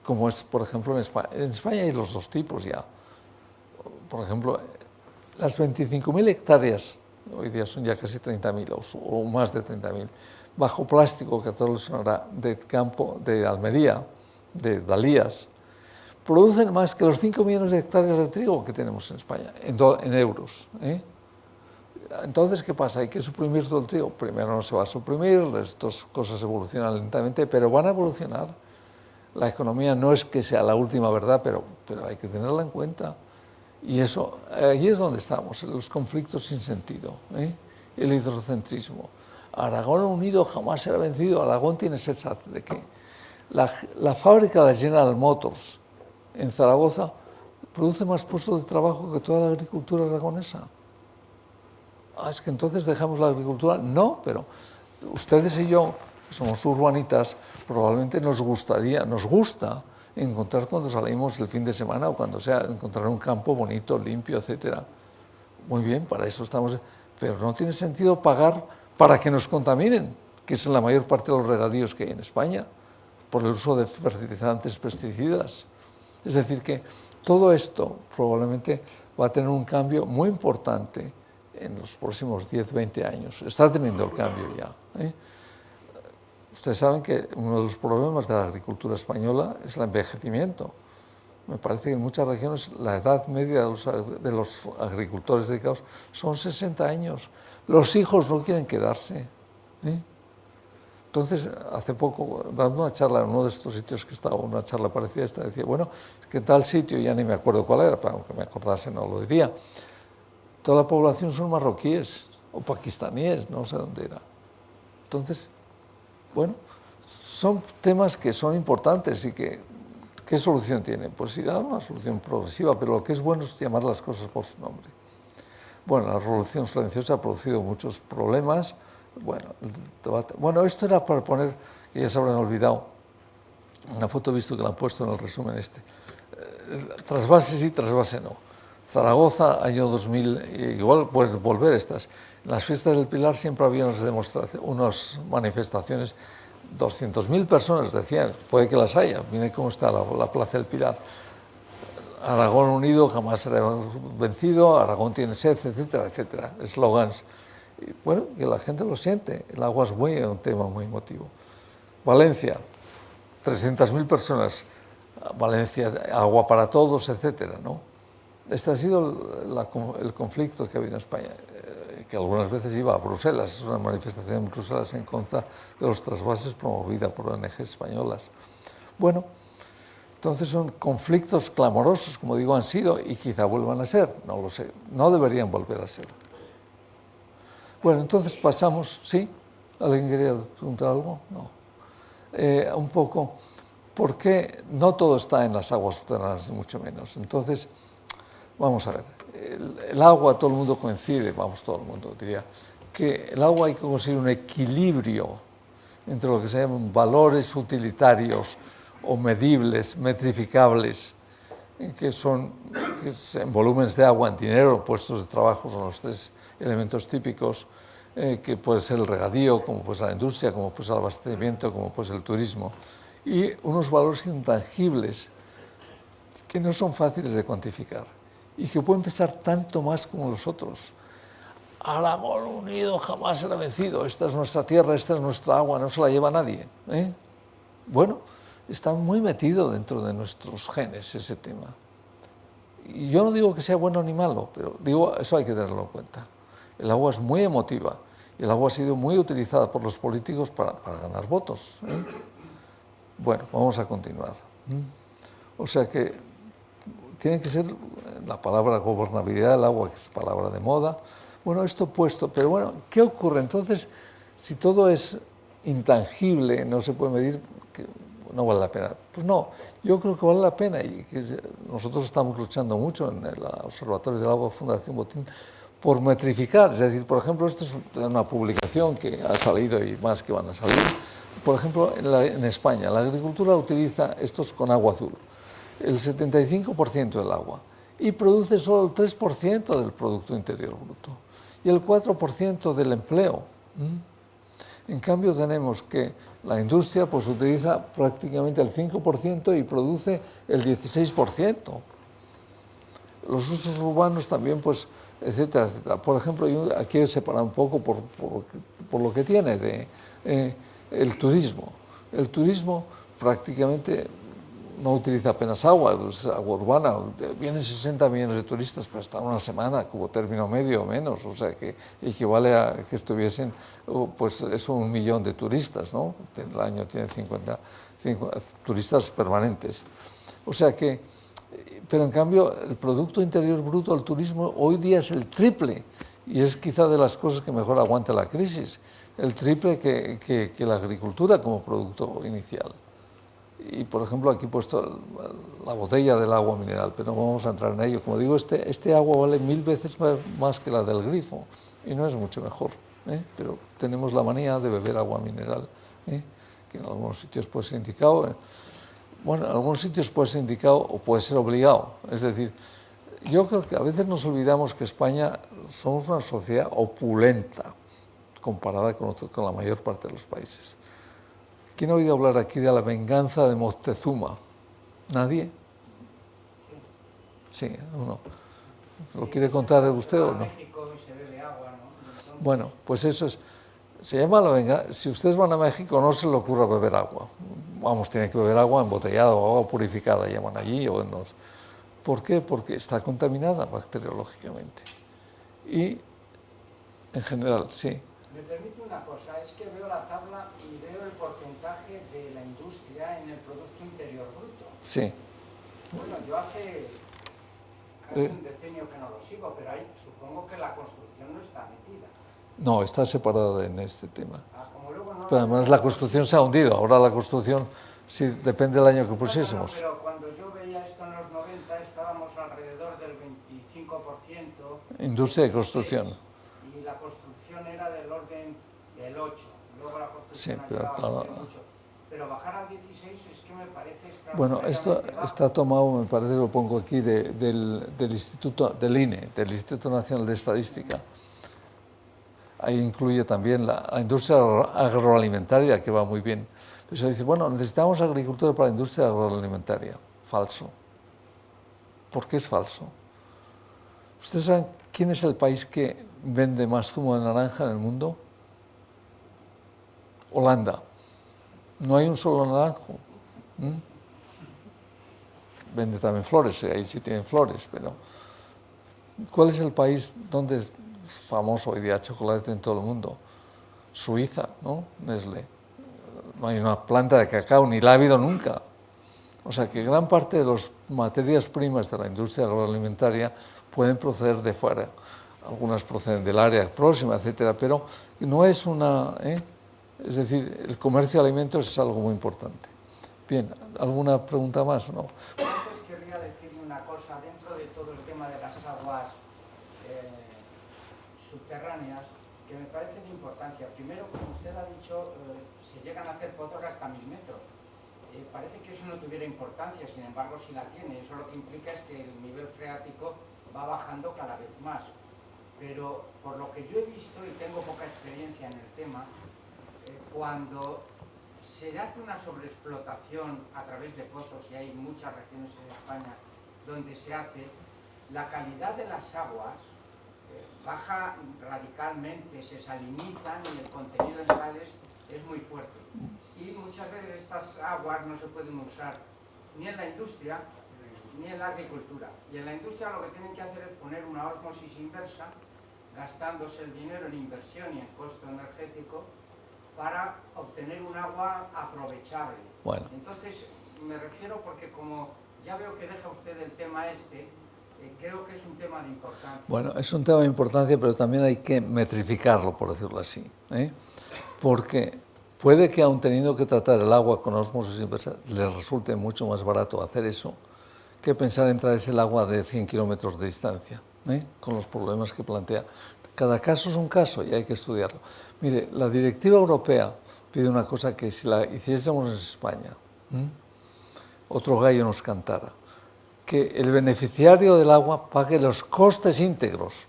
como es, por ejemplo, en España. En España hay los dos tipos ya. Por ejemplo, las 25.000 hectáreas, hoy día son ya casi 30.000 o más de 30.000, bajo plástico, que a todos les sonará, de campo de Almería, de Dalías, producen más que los 5 millones de hectáreas de trigo que tenemos en España, en euros. Entonces, ¿qué pasa? Hay que suprimir todo el trigo. Primero no se va a suprimir, estas cosas evolucionan lentamente, pero van a evolucionar. La economía no es que sea la última verdad, pero hay que tenerla en cuenta. Y eso, ahí es donde estamos, en los conflictos sin sentido, el hidrocentrismo. Aragón Unido jamás será vencido. Aragón tiene sed de qué. La fábrica de General Motors en Zaragoza produce más puestos de trabajo que toda la agricultura aragonesa. Es que entonces dejamos la agricultura. No, pero ustedes y yo, que somos urbanitas, probablemente nos gusta encontrar cuando salimos el fin de semana o cuando sea, encontrar un campo bonito, limpio, etcétera. Muy bien, para eso estamos, pero no tiene sentido pagar para que nos contaminen, que es la mayor parte de los regadíos que hay en España, por el uso de fertilizantes, pesticidas. Es decir, que todo esto probablemente va a tener un cambio muy importante en los próximos 10, 20 años. Está teniendo el cambio ya. Ustedes saben que uno de los problemas de la agricultura española es el envejecimiento. Me parece que en muchas regiones la edad media de los agricultores dedicados son 60 años. Los hijos no quieren quedarse. Entonces, hace poco, dando una charla en uno de estos sitios que estaba, una charla parecida a esta, decía, bueno, es que tal sitio, ya ni me acuerdo cuál era, para que me acordase no lo diría, toda la población son marroquíes o pakistaníes, no sé dónde era. Entonces, bueno, son temas que son importantes y que, ¿qué solución tienen? Pues irá a una solución progresiva, pero lo que es bueno es llamar las cosas por su nombre. Bueno, la Revolución Silenciosa ha producido muchos problemas. Bueno, esto era para poner, que ya se habrán olvidado, una foto he visto que la han puesto en el resumen trasvase sí, trasvase no. Zaragoza, año 2000, igual pueden volver estas. En las fiestas del Pilar siempre había unas manifestaciones, 200.000 personas decían, puede que las haya, miren cómo está la Plaza del Pilar. Aragón unido jamás será vencido, Aragón tiene sed, etcétera, etcétera, eslogans. Y bueno, que la gente lo siente, el agua es un tema muy emotivo. Valencia, 300.000 personas, Valencia, agua para todos, etcétera, ¿no? Este ha sido el conflicto que ha habido en España, que algunas veces iba a Bruselas, es una manifestación en Bruselas en contra de los trasvases promovida por ONG españolas. Bueno, entonces son conflictos clamorosos, como digo, han sido y quizá vuelvan a ser, no lo sé, no deberían volver a ser. Bueno, entonces pasamos, ¿sí? ¿Alguien quería preguntar algo? No. Un poco, ¿por qué no todo está en las aguas subterráneas, ni mucho menos? Entonces, vamos a ver, el agua, todo el mundo coincide, todo el mundo diría, que el agua hay que conseguir un equilibrio entre lo que se llaman valores utilitarios o medibles, metrificables, que en volúmenes de agua, en dinero, puestos de trabajo, son los tres elementos típicos, que puede ser el regadío, como puede ser la industria, como puede ser el abastecimiento, como puede ser el turismo, y unos valores intangibles que no son fáciles de cuantificar y que pueden pesar tanto más como los otros. Aragón unido jamás será vencido, esta es nuestra tierra, esta es nuestra agua, no se la lleva nadie. Bueno, está muy metido dentro de nuestros genes ese tema. Y yo no digo que sea bueno ni malo, pero digo, eso hay que tenerlo en cuenta. El agua es muy emotiva y el agua ha sido muy utilizada por los políticos para ganar votos. Bueno, vamos a continuar. O sea que tiene que ser la palabra gobernabilidad del agua, que es palabra de moda. Bueno, esto puesto, pero bueno, ¿qué ocurre? Entonces, si todo es intangible, no se puede medir, no vale la pena. Pues no, yo creo que vale la pena y que nosotros estamos luchando mucho en el Observatorio del Agua Fundación Botín por metrificar, es decir, por ejemplo, esto es una publicación que ha salido y más que van a salir. Por ejemplo, en España, la agricultura utiliza estos con agua azul, el 75% del agua, y produce solo el 3% del Producto Interior Bruto y el 4% del empleo. En cambio, tenemos que la industria pues utiliza prácticamente el 5% y produce el 16%. Los usos urbanos también, pues, etcétera, etcétera. Por ejemplo, yo aquí he separado un poco por lo que tiene el turismo. El turismo prácticamente no utiliza apenas agua, es agua urbana. Vienen 60 millones de turistas para estar una semana, como término medio o menos, o sea que equivale a que estuviesen, pues eso, 1 millón de turistas, ¿no? El año tiene 50 turistas permanentes. O sea que, pero en cambio, el Producto Interior Bruto del turismo hoy día es el triple, y es quizá de las cosas que mejor aguanta la crisis, el triple que la agricultura como producto inicial. Y, por ejemplo, aquí he puesto la botella del agua mineral, pero no vamos a entrar en ello. Como digo, este agua vale 1000 veces más que la del grifo y no es mucho mejor, pero tenemos la manía de beber agua mineral, que en algunos sitios puede ser indicado. Bueno, en algunos sitios puede ser indicado o puede ser obligado. Es decir, yo creo que a veces nos olvidamos que España somos una sociedad opulenta comparada con la mayor parte de los países. ¿Quién ha oído hablar aquí de la venganza de Moctezuma? ¿Nadie? Sí, uno. ¿Lo quiere contar usted o no? Bueno, pues eso es. Se llama la venganza. Si ustedes van a México, no se les ocurra beber agua. Vamos, tienen que beber agua embotellada o agua purificada, llaman allí. ¿Por qué? Porque está contaminada bacteriológicamente. Y, en general, sí. Me permite una cosa, es que veo la tabla y veo el porcentaje de la industria en el Producto Interior Bruto. Sí. Bueno, yo hace casi un decenio que no lo sigo, pero ahí supongo que la construcción no está metida. No, está separada en este tema. Como luego no pero además la construcción se ha hundido. Ahora la construcción, sí, depende del año que pusiésemos. No, pero cuando yo veía esto en los 90 estábamos alrededor del 25%. Industria de construcción. Y la construcción era del orden del 8%. Luego la construcción Sí, pero claro. Mucho. Pero bajar al 16% es que me parece extraordinario. Bueno, esto está tomado, me parece, lo pongo aquí, del Instituto, del INE, del Instituto Nacional de Estadística. Ahí incluye también la industria agroalimentaria, que va muy bien. Se dice, bueno, necesitamos agricultura para la industria agroalimentaria. Falso. ¿Por qué es falso? ¿Ustedes saben quién es el país que vende más zumo de naranja en el mundo? Holanda. No hay un solo naranjo. Vende también flores, ahí sí tienen flores, pero ¿cuál es el país donde es famoso hoy día chocolate en todo el mundo? Suiza, ¿no? Nestlé. No hay una planta de cacao, ni la ha habido nunca. O sea que gran parte de las materias primas de la industria agroalimentaria pueden proceder de fuera. Algunas proceden del área próxima, etcétera, pero no es una... Es decir, el comercio de alimentos es algo muy importante. Bien, ¿alguna pregunta más o no? Antes querría decirle una cosa, dentro de todo el tema de las aguas subterráneas, que me parece de importancia. Primero, como usted ha dicho, se llegan a hacer pozos hasta 1000 metros. Parece que eso no tuviera importancia, sin embargo sí la tiene. Eso lo que implica es que el nivel freático va bajando cada vez más. Pero por lo que yo he visto, y tengo poca experiencia en el tema, cuando se hace una sobreexplotación a través de pozos, y hay muchas regiones en España donde se hace, la calidad de las aguas baja radicalmente, se salinizan y el contenido en sales es muy fuerte. Y muchas veces estas aguas no se pueden usar ni en la industria ni en la agricultura. Y en la industria lo que tienen que hacer es poner una ósmosis inversa, gastándose el dinero en inversión y en costo energético, para obtener un agua aprovechable. Bueno. Entonces, me refiero porque como ya veo que deja usted el tema creo que es un tema de importancia. Bueno, es un tema de importancia, pero también hay que metrificarlo, por decirlo así, porque puede que aun teniendo que tratar el agua con ósmosis inversa, les resulte mucho más barato hacer eso que pensar en traerse el agua de 100 kilómetros de distancia, con los problemas que plantea. Cada caso es un caso y hay que estudiarlo. Mire, la directiva europea pide una cosa que si la hiciésemos en España, otro gallo nos cantara, que el beneficiario del agua pague los costes íntegros.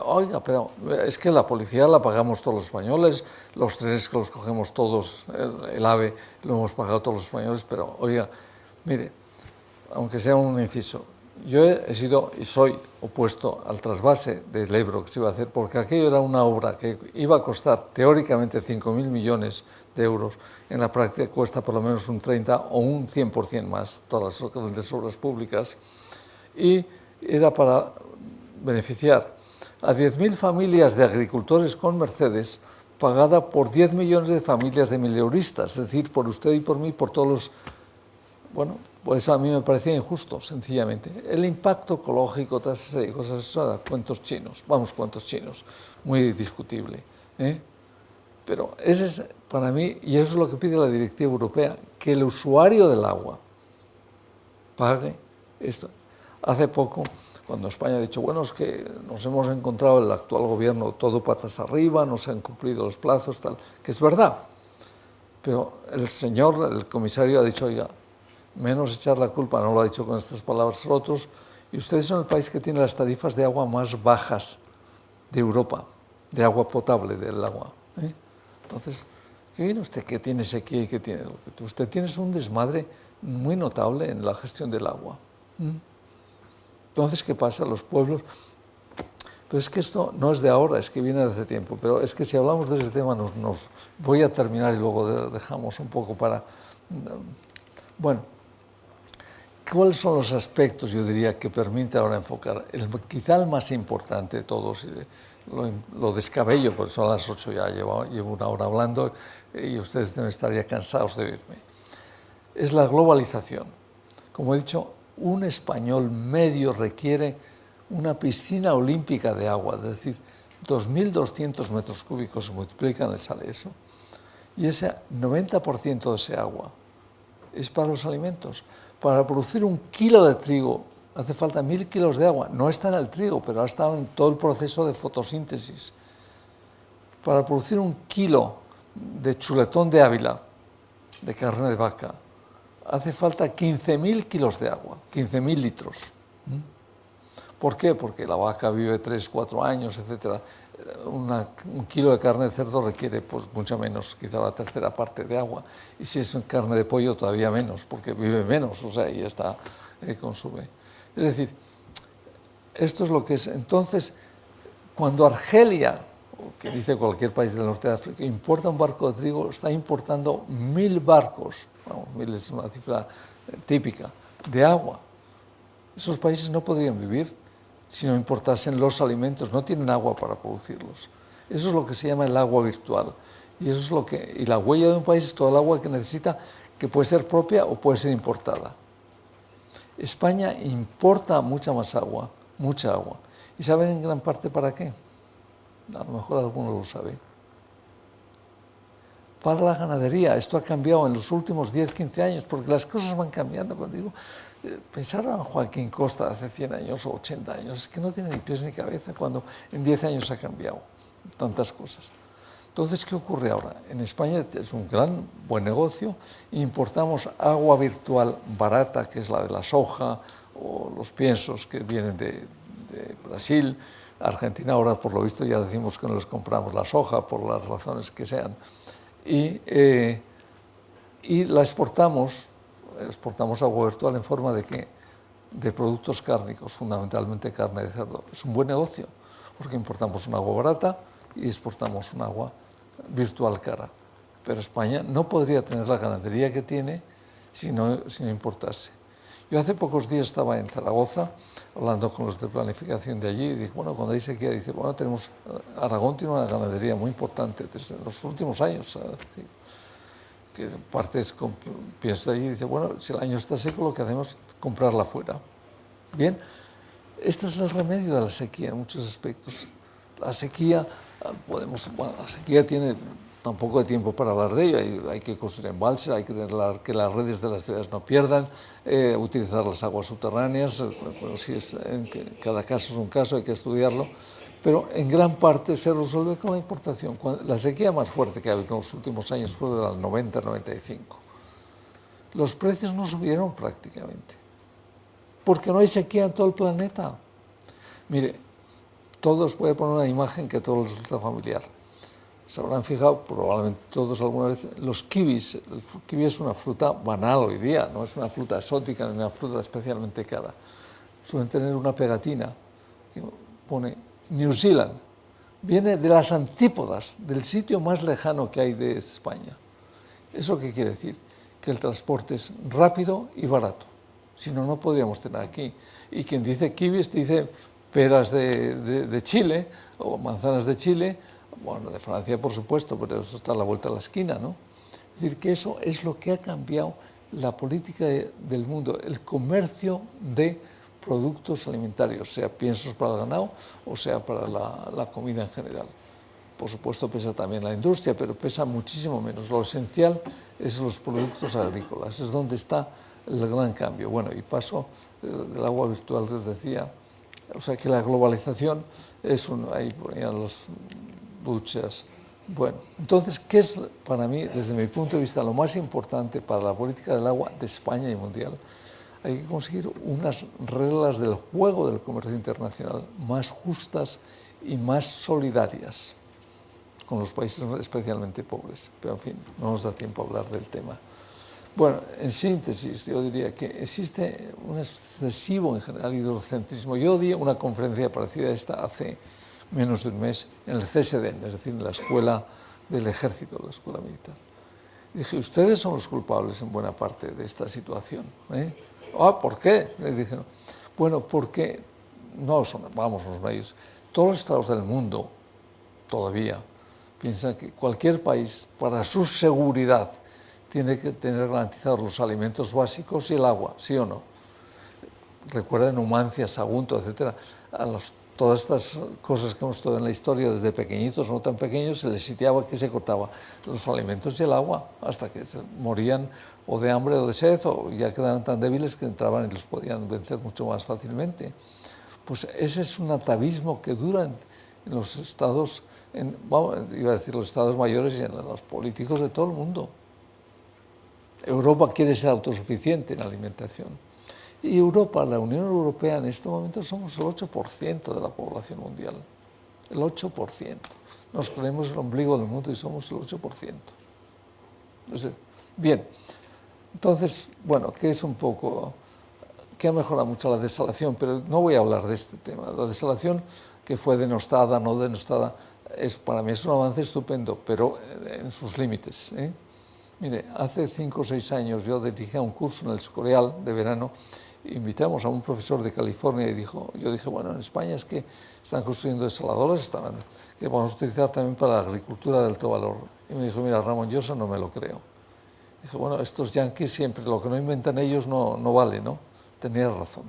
Oiga, pero es que la policía la pagamos todos los españoles, los trenes que los cogemos todos, el AVE lo hemos pagado todos los españoles, pero oiga, mire, aunque sea un inciso, yo he sido y soy opuesto al trasvase del Ebro que se iba a hacer, porque aquello era una obra que iba a costar teóricamente 5.000 millones de euros, en la práctica cuesta por lo menos un 30 o un 100% más, todas las grandes obras públicas, y era para beneficiar a 10.000 familias de agricultores con Mercedes, pagada por 10 millones de familias de mileuristas, es decir, por usted y por mí, por todos los... Bueno, pues a mí me parecía injusto, sencillamente. El impacto ecológico, todas esas cosas, eso eran cuentos chinos, cuentos chinos, muy discutible. Pero ese es, para mí, y eso es lo que pide la Directiva Europea, que el usuario del agua pague esto. Hace poco, cuando España ha dicho, bueno, es que nos hemos encontrado el actual gobierno todo patas arriba, no se han cumplido los plazos, tal, que es verdad. Pero el comisario ha dicho, oiga, menos echar la culpa, no lo ha dicho con estas palabras otros, y ustedes son el país que tiene las tarifas de agua más bajas de Europa, de agua potable, del agua. Entonces, ¿qué viene usted? ¿Qué tiene sequía y qué tiene? Usted tiene un desmadre muy notable en la gestión del agua. Entonces, ¿qué pasa? Los pueblos... Pero es que esto no es de ahora, es que viene de hace tiempo, pero es que si hablamos de ese tema voy a terminar y luego dejamos un poco para... Bueno, ¿cuáles son los aspectos, yo diría, que permite ahora enfocar? Quizá el más importante de todos, lo descabello, porque son las 8 ya, llevo una hora hablando y ustedes deben estar ya cansados de oírme, es la globalización. Como he dicho, un español medio requiere una piscina olímpica de agua, es decir, 2.200 metros cúbicos se multiplican, le sale eso, y ese 90% de ese agua es para los alimentos. Para producir 1 kilo de trigo hace falta 1.000 kilos de agua. No está en el trigo, pero ha estado en todo el proceso de fotosíntesis. Para producir 1 kilo de chuletón de Ávila, de carne de vaca, hace falta 15.000 kilos de agua, 15.000 litros. ¿Por qué? Porque la vaca vive 3, 4 años, etc. 1 kilo de carne de cerdo requiere pues, mucho menos, quizá la tercera parte de agua. Y si es carne de pollo, todavía menos, porque vive menos, o sea, y está, consume. Es decir, esto es lo que es. Entonces, cuando Argelia, que dice cualquier país del norte de África, importa un barco de trigo, está importando 1.000 barcos, 1.000 es una cifra típica, de agua. Esos países no podrían vivir si no importasen los alimentos, no tienen agua para producirlos. Eso es lo que se llama el agua virtual. Y eso es lo que, y la huella de un país es todo el agua que necesita, que puede ser propia o puede ser importada. España importa mucha más agua, mucha agua. ¿Y saben en gran parte para qué? A lo mejor alguno lo sabe. para la ganadería. Esto ha cambiado en los últimos 10, 15 años, porque las cosas van cambiando. Cuando digo, pensar en Joaquín Costa hace 100 años o 80 años, es que no tiene ni pies ni cabeza, cuando en 10 años ha cambiado tantas cosas. Entonces, ¿qué ocurre ahora? En España es un gran, buen negocio, importamos agua virtual barata, que es la de la soja o los piensos que vienen de Brasil. Argentina ahora, por lo visto, ya decimos que no les compramos la soja por las razones que sean. Y la exportamos agua virtual en forma de ¿qué? De productos cárnicos, fundamentalmente carne de cerdo. Es un buen negocio, porque importamos un agua barata y exportamos un agua virtual cara. Pero España no podría tener la ganadería que tiene si no importase. Yo hace pocos días estaba en Zaragoza hablando con los de planificación de allí y dije, bueno, cuando hay sequía, dice, bueno, Aragón tiene una ganadería muy importante desde los últimos años, que en parte pienso de allí y dice, bueno, si el año está seco, lo que hacemos es comprarla fuera. Bien, este es el remedio de la sequía en muchos aspectos. La sequía, la sequía tiene tan poco de tiempo para hablar de ello, hay que construir embalses, hay que tener que las redes de las ciudades no pierdan, utilizar las aguas subterráneas, en cada caso es un caso, hay que estudiarlo, pero en gran parte se resuelve con la importación. La sequía más fuerte que ha habido en los últimos años fue de la 90-95. Los precios no subieron prácticamente, porque no hay sequía en todo el planeta. Mire, todos pueden poner una imagen que a todos les resulta familiar. Se habrán fijado, probablemente todos alguna vez, los kiwis. El kiwi es una fruta banal hoy día, no es una fruta exótica ni una fruta especialmente cara. Suelen tener una pegatina que pone New Zealand. Viene de las antípodas, del sitio más lejano que hay de España. ¿Eso qué quiere decir? Que el transporte es rápido y barato. Si no, no podríamos tener aquí. Y quien dice kiwis dice peras de Chile o manzanas de Chile, bueno, de Francia por supuesto, pero eso está a la vuelta de la esquina, ¿no? Es decir, que eso es lo que ha cambiado la política del mundo, el comercio de productos alimentarios, sea piensos para el ganado o sea para la comida en general. Por supuesto pesa también la industria, pero pesa muchísimo menos. Lo esencial es los productos agrícolas, es donde está el gran cambio. Bueno, y paso del agua virtual que les decía, o sea que la globalización es ahí ponían las duchas. Bueno, entonces, ¿qué es para mí, desde mi punto de vista, lo más importante para la política del agua de España y mundial? Hay que conseguir unas reglas del juego del comercio internacional más justas y más solidarias con los países especialmente pobres. Pero, en fin, no nos da tiempo a hablar del tema. Bueno, en síntesis, yo diría que existe un excesivo, en general, hidrocentrismo. Yo di una conferencia parecida a esta hace menos de un mes en el CSDN, es decir, en la escuela del ejército, la escuela militar. Y dije, ustedes son los culpables en buena parte de esta situación. ¿Por qué? Le dije, bueno, porque no son, vamos, los medios. Todos los estados del mundo, todavía, piensan que cualquier país, para su seguridad, tiene que tener garantizados los alimentos básicos y el agua, ¿sí o no? Recuerden Numancia, Sagunto, etcétera. Todas estas cosas que hemos estudiado en la historia, desde pequeñitos, no tan pequeños, se les sitiaba que se cortaba los alimentos y el agua, hasta que se morían o de hambre o de sed, o ya quedaban tan débiles que entraban y los podían vencer mucho más fácilmente. Pues ese es un atavismo que dura en los estados, iba a decir los estados mayores y en los políticos de todo el mundo. Europa quiere ser autosuficiente en alimentación. Y Europa, la Unión Europea, en este momento somos el 8% de la población mundial. El 8%. Nos creemos el ombligo del mundo y somos el 8%. Entonces, bien, entonces, bueno, ¿qué es un poco? Que ha mejorado mucho la desalación, pero no voy a hablar de este tema. La desalación, que fue denostada, no denostada, para mí es un avance estupendo, pero en sus límites. Mire, hace 5 o 6 años yo dirigía un curso en el Escorial de verano. Invitamos a un profesor de California y yo dije, bueno, en España es que están construyendo desaladoras que vamos a utilizar también para la agricultura de alto valor. Y me dijo, mira, Ramón, yo eso no me lo creo. Dije, bueno, estos yanquis siempre, lo que no inventan ellos no vale, ¿no? Tenía razón.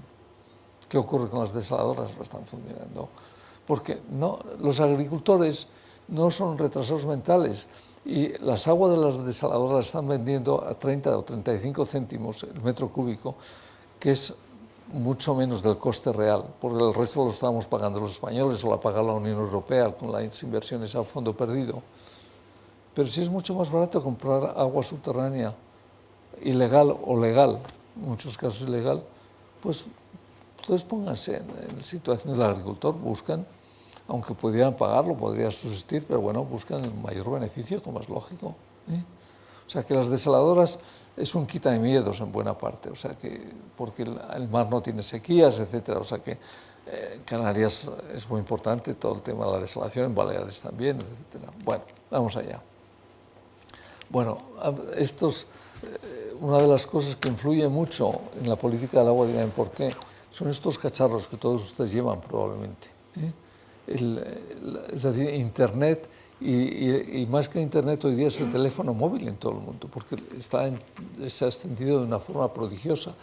¿Qué ocurre con las desaladoras? No están funcionando. Porque los agricultores no son retrasados mentales. Y las aguas de las desaladoras las están vendiendo a 30 o 35 céntimos el metro cúbico, que es mucho menos del coste real, porque el resto lo estamos pagando los españoles o la paga la Unión Europea con las inversiones a fondo perdido. Pero sí es mucho más barato comprar agua subterránea, ilegal o legal, en muchos casos ilegal, pues entonces pónganse en la situación del agricultor, buscan, aunque pudieran pagarlo, podría subsistir, pero bueno, buscan el mayor beneficio, como es lógico. O sea que las desaladoras es un quita de miedos en buena parte, o sea que, porque el mar no tiene sequías, etcétera, o sea que en Canarias es muy importante todo el tema de la desalación, en Baleares también, etcétera. Bueno, vamos allá. Bueno, una de las cosas que influye mucho en la política del agua, dirán por qué, son estos cacharros que todos ustedes llevan probabbleblemente. Es decir, Internet, y más que Internet hoy día es el teléfono móvil en todo el mundo, porque se ha extendido de una forma prodigiosa.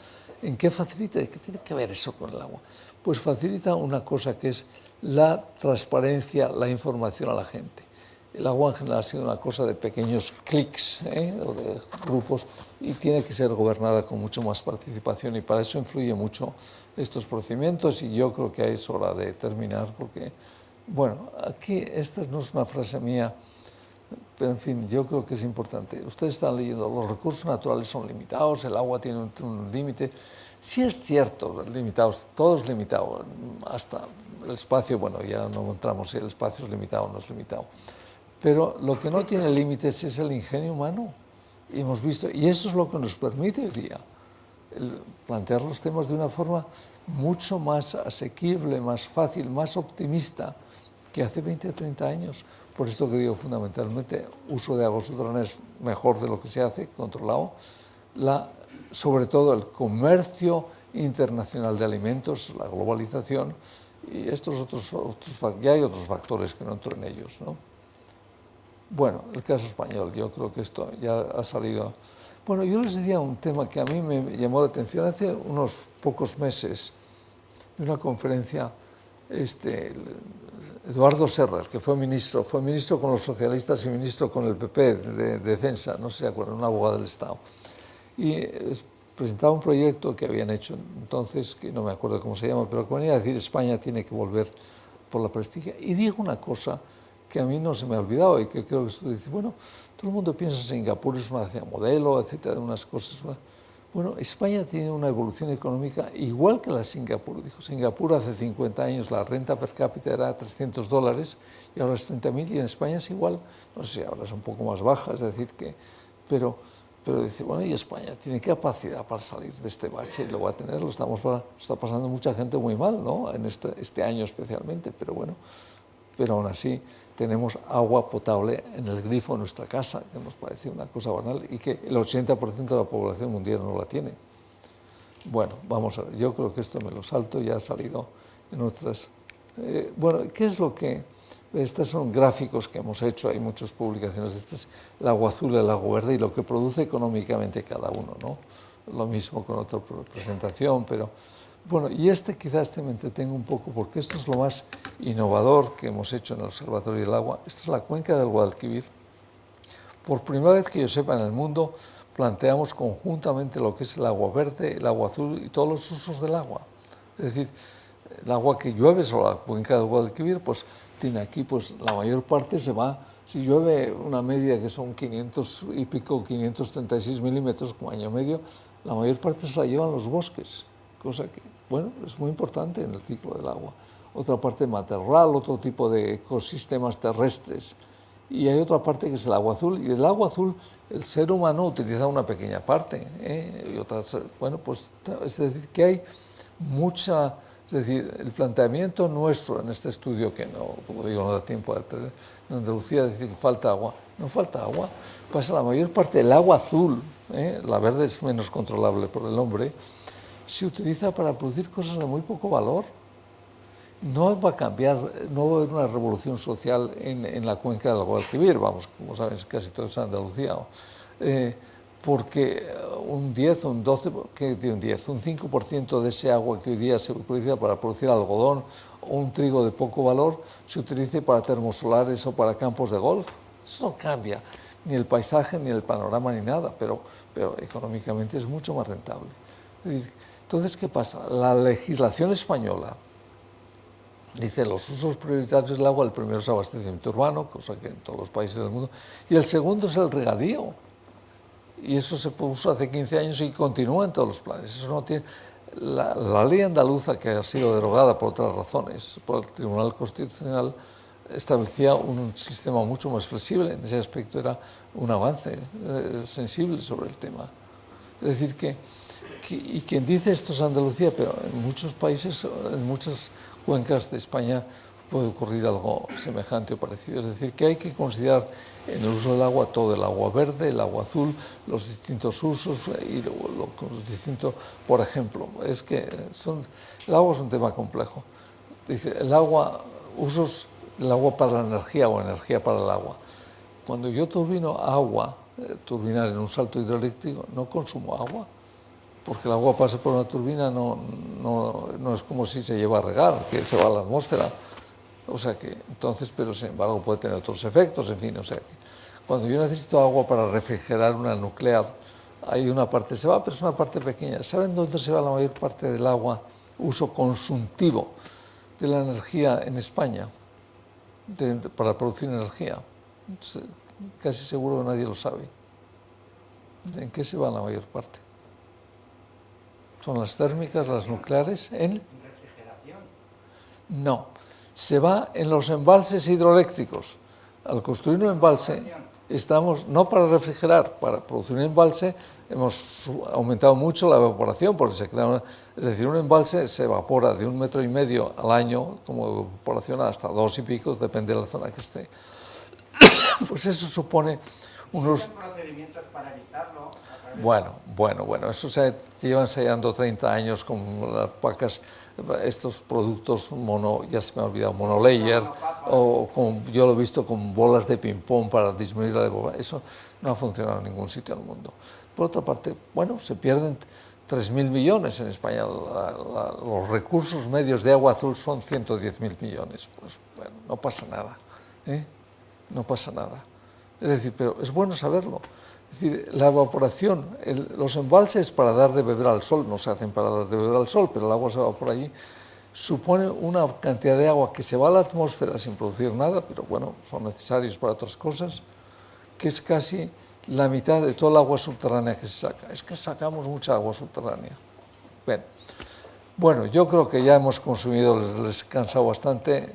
¿En qué facilita? ¿Qué tiene que ver eso con el agua? Pues facilita una cosa que es la transparencia, la información a la gente. El agua en general ha sido una cosa de pequeños clics, o de grupos, y tiene que ser gobernada con mucho más participación, y para eso influye mucho estos procedimientos, y yo creo que es hora de terminar, porque, bueno, aquí esta no es una frase mía, pero en fin, yo creo que es importante. Ustedes están leyendo, los recursos naturales son limitados, el agua tiene un límite. Sí es cierto, limitados, todo es limitado, hasta el espacio, bueno, ya no encontramos si el espacio es limitado o no es limitado. Pero lo que no tiene límites es el ingenio humano. Y hemos visto, y eso es lo que nos permite hoy día plantear los temas de una forma mucho más asequible, más fácil, más optimista que hace 20 o 30 años. Por esto que digo, fundamentalmente, uso de aguas subterráneas mejor de lo que se hace, controlado. Sobre todo el comercio internacional de alimentos, la globalización, y ya hay otros factores que no entro en ellos, ¿no? Bueno, el caso español, yo creo que esto ya ha salido. Bueno, yo les diría un tema que a mí me llamó la atención hace unos pocos meses, en una conferencia, Eduardo Serras, que fue ministro con los socialistas y ministro con el PP de Defensa, no sé si se acuerdan, un abogado del Estado. Y presentaba un proyecto que habían hecho entonces, que no me acuerdo cómo se llama, pero que venía a decir España tiene que volver por la prestigia. Y dijo una cosa que a mí no se me ha olvidado y que creo que usted dice, bueno, todo el mundo piensa que Singapur es una nación modelo, etcétera, unas cosas. Bueno, España tiene una evolución económica igual que la de Singapur. Dijo, Singapur hace 50 años la renta per cápita era $300 y ahora es 30.000, y en España es igual. No sé si ahora es un poco más baja, es decir, que... Pero dice, bueno, y España tiene capacidad para salir de este bache, y lo va a tener, está pasando mucha gente muy mal, ¿no? En este año especialmente, pero bueno, pero aún así tenemos agua potable en el grifo de nuestra casa, que nos parece una cosa banal, y que el 80% de la población mundial no la tiene. Bueno, vamos a ver, yo creo que esto me lo salto, ya ha salido en otras... bueno, ¿qué es lo que...? Estos son gráficos que hemos hecho, hay muchas publicaciones de estas, el agua azul, el agua verde, y lo que produce económicamente cada uno, ¿no? Lo mismo con otra presentación, pero... Bueno, y quizás me entretengo un poco, porque esto es lo más innovador que hemos hecho en el Observatorio del Agua. Esta es la cuenca del Guadalquivir. Por primera vez que yo sepa en el mundo, planteamos conjuntamente lo que es el agua verde, el agua azul y todos los usos del agua. Es decir, el agua que llueve sobre la cuenca del Guadalquivir, pues tiene aquí, pues la mayor parte se va, si llueve una media que son 500 y pico, 536 milímetros como año medio, la mayor parte se la llevan los bosques, cosa que, bueno, es muy importante en el ciclo del agua. Otra parte matorral, otro tipo de ecosistemas terrestres, y hay otra parte que es el agua azul, y el agua azul el ser humano utiliza una pequeña parte, y otras, bueno, pues es decir, que hay mucha... Es decir, el planteamiento nuestro en este estudio, que no, como digo, no da tiempo de tener, en Andalucía decir que falta agua, no falta agua, pasa la mayor parte del agua azul, la verde es menos controlable por el hombre, se utiliza para producir cosas de muy poco valor. No va a cambiar, no va a haber una revolución social en la cuenca del Guadalquivir, vamos, como saben, casi todo es Andalucía, porque un 10, un 12, ¿qué digo un 10? Un 5% de ese agua que hoy día se utiliza para producir algodón o un trigo de poco valor, se utilice para termosolares o para campos de golf. Eso no cambia. ni el paisaje, ni el panorama, ni nada, pero económicamente es mucho más rentable. Entonces, ¿qué pasa? La legislación española dice los usos prioritarios del agua, el primero es abastecimiento urbano, cosa que en todos los países del mundo, y el segundo es el regadío. Y eso se puso hace 15 años y continúa en todos los planes. Eso no tiene... La ley andaluza, que ha sido derogada por otras razones, por el Tribunal Constitucional, establecía un sistema mucho más flexible. En ese aspecto era un avance sensible sobre el tema. Es decir, y quien dice esto es Andalucía, pero en muchos países, en muchas cuencas de España puede ocurrir algo semejante o parecido. Es decir, que hay que considerar en el uso del agua todo, el agua verde, el agua azul, los distintos usos y los distintos, por ejemplo, es que el agua es un tema complejo. Dice, el agua, usos del agua para la energía o energía para el agua. Cuando yo turbino agua, turbinar en un salto hidroeléctrico, no consumo agua, porque el agua pasa por una turbina, no es como si se lleva a regar, que se va a la atmósfera. O sea que, entonces, pero sin embargo puede tener otros efectos, en fin, o sea que cuando yo necesito agua para refrigerar una nuclear, hay una parte se va, pero es una parte pequeña. ¿Saben dónde se va la mayor parte del agua, uso consultivo de la energía en España, para producir energía? Casi seguro que nadie lo sabe. ¿En qué se va la mayor parte? ¿Son las térmicas, las nucleares? ¿En refrigeración? No, se va en los embalses hidroeléctricos. Al construir un embalse, estamos, no para refrigerar, para producir un embalse, hemos aumentado mucho la evaporación, porque se crea es decir, un embalse se evapora de 1,5 metros al año, como evaporación hasta 2 y pico, depende de la zona que esté. Pues eso supone unos... ¿Tienen procedimientos para evitarlo? Bueno, eso se lleva ensayando 30 años con las pacas, estos productos ya se me ha olvidado, monolayer, o yo lo he visto con bolas de ping-pong para disminuir la evaporación. Eso no ha funcionado en ningún sitio del mundo. Por otra parte, bueno, se pierden 3.000 millones en España. Los recursos medios de agua azul son 110.000 millones. Pues bueno, no pasa nada, ¿eh? No pasa nada. Es decir, pero es bueno saberlo. Es decir, la evaporación, los embalses para dar de beber al sol, no se hacen para dar de beber al sol, pero el agua se va por allí, supone una cantidad de agua que se va a la atmósfera sin producir nada, pero bueno, son necesarios para otras cosas, que es casi la mitad de toda el agua subterránea que se saca. Es que sacamos mucha agua subterránea. Bueno, yo creo que ya hemos consumido, les he cansado bastante.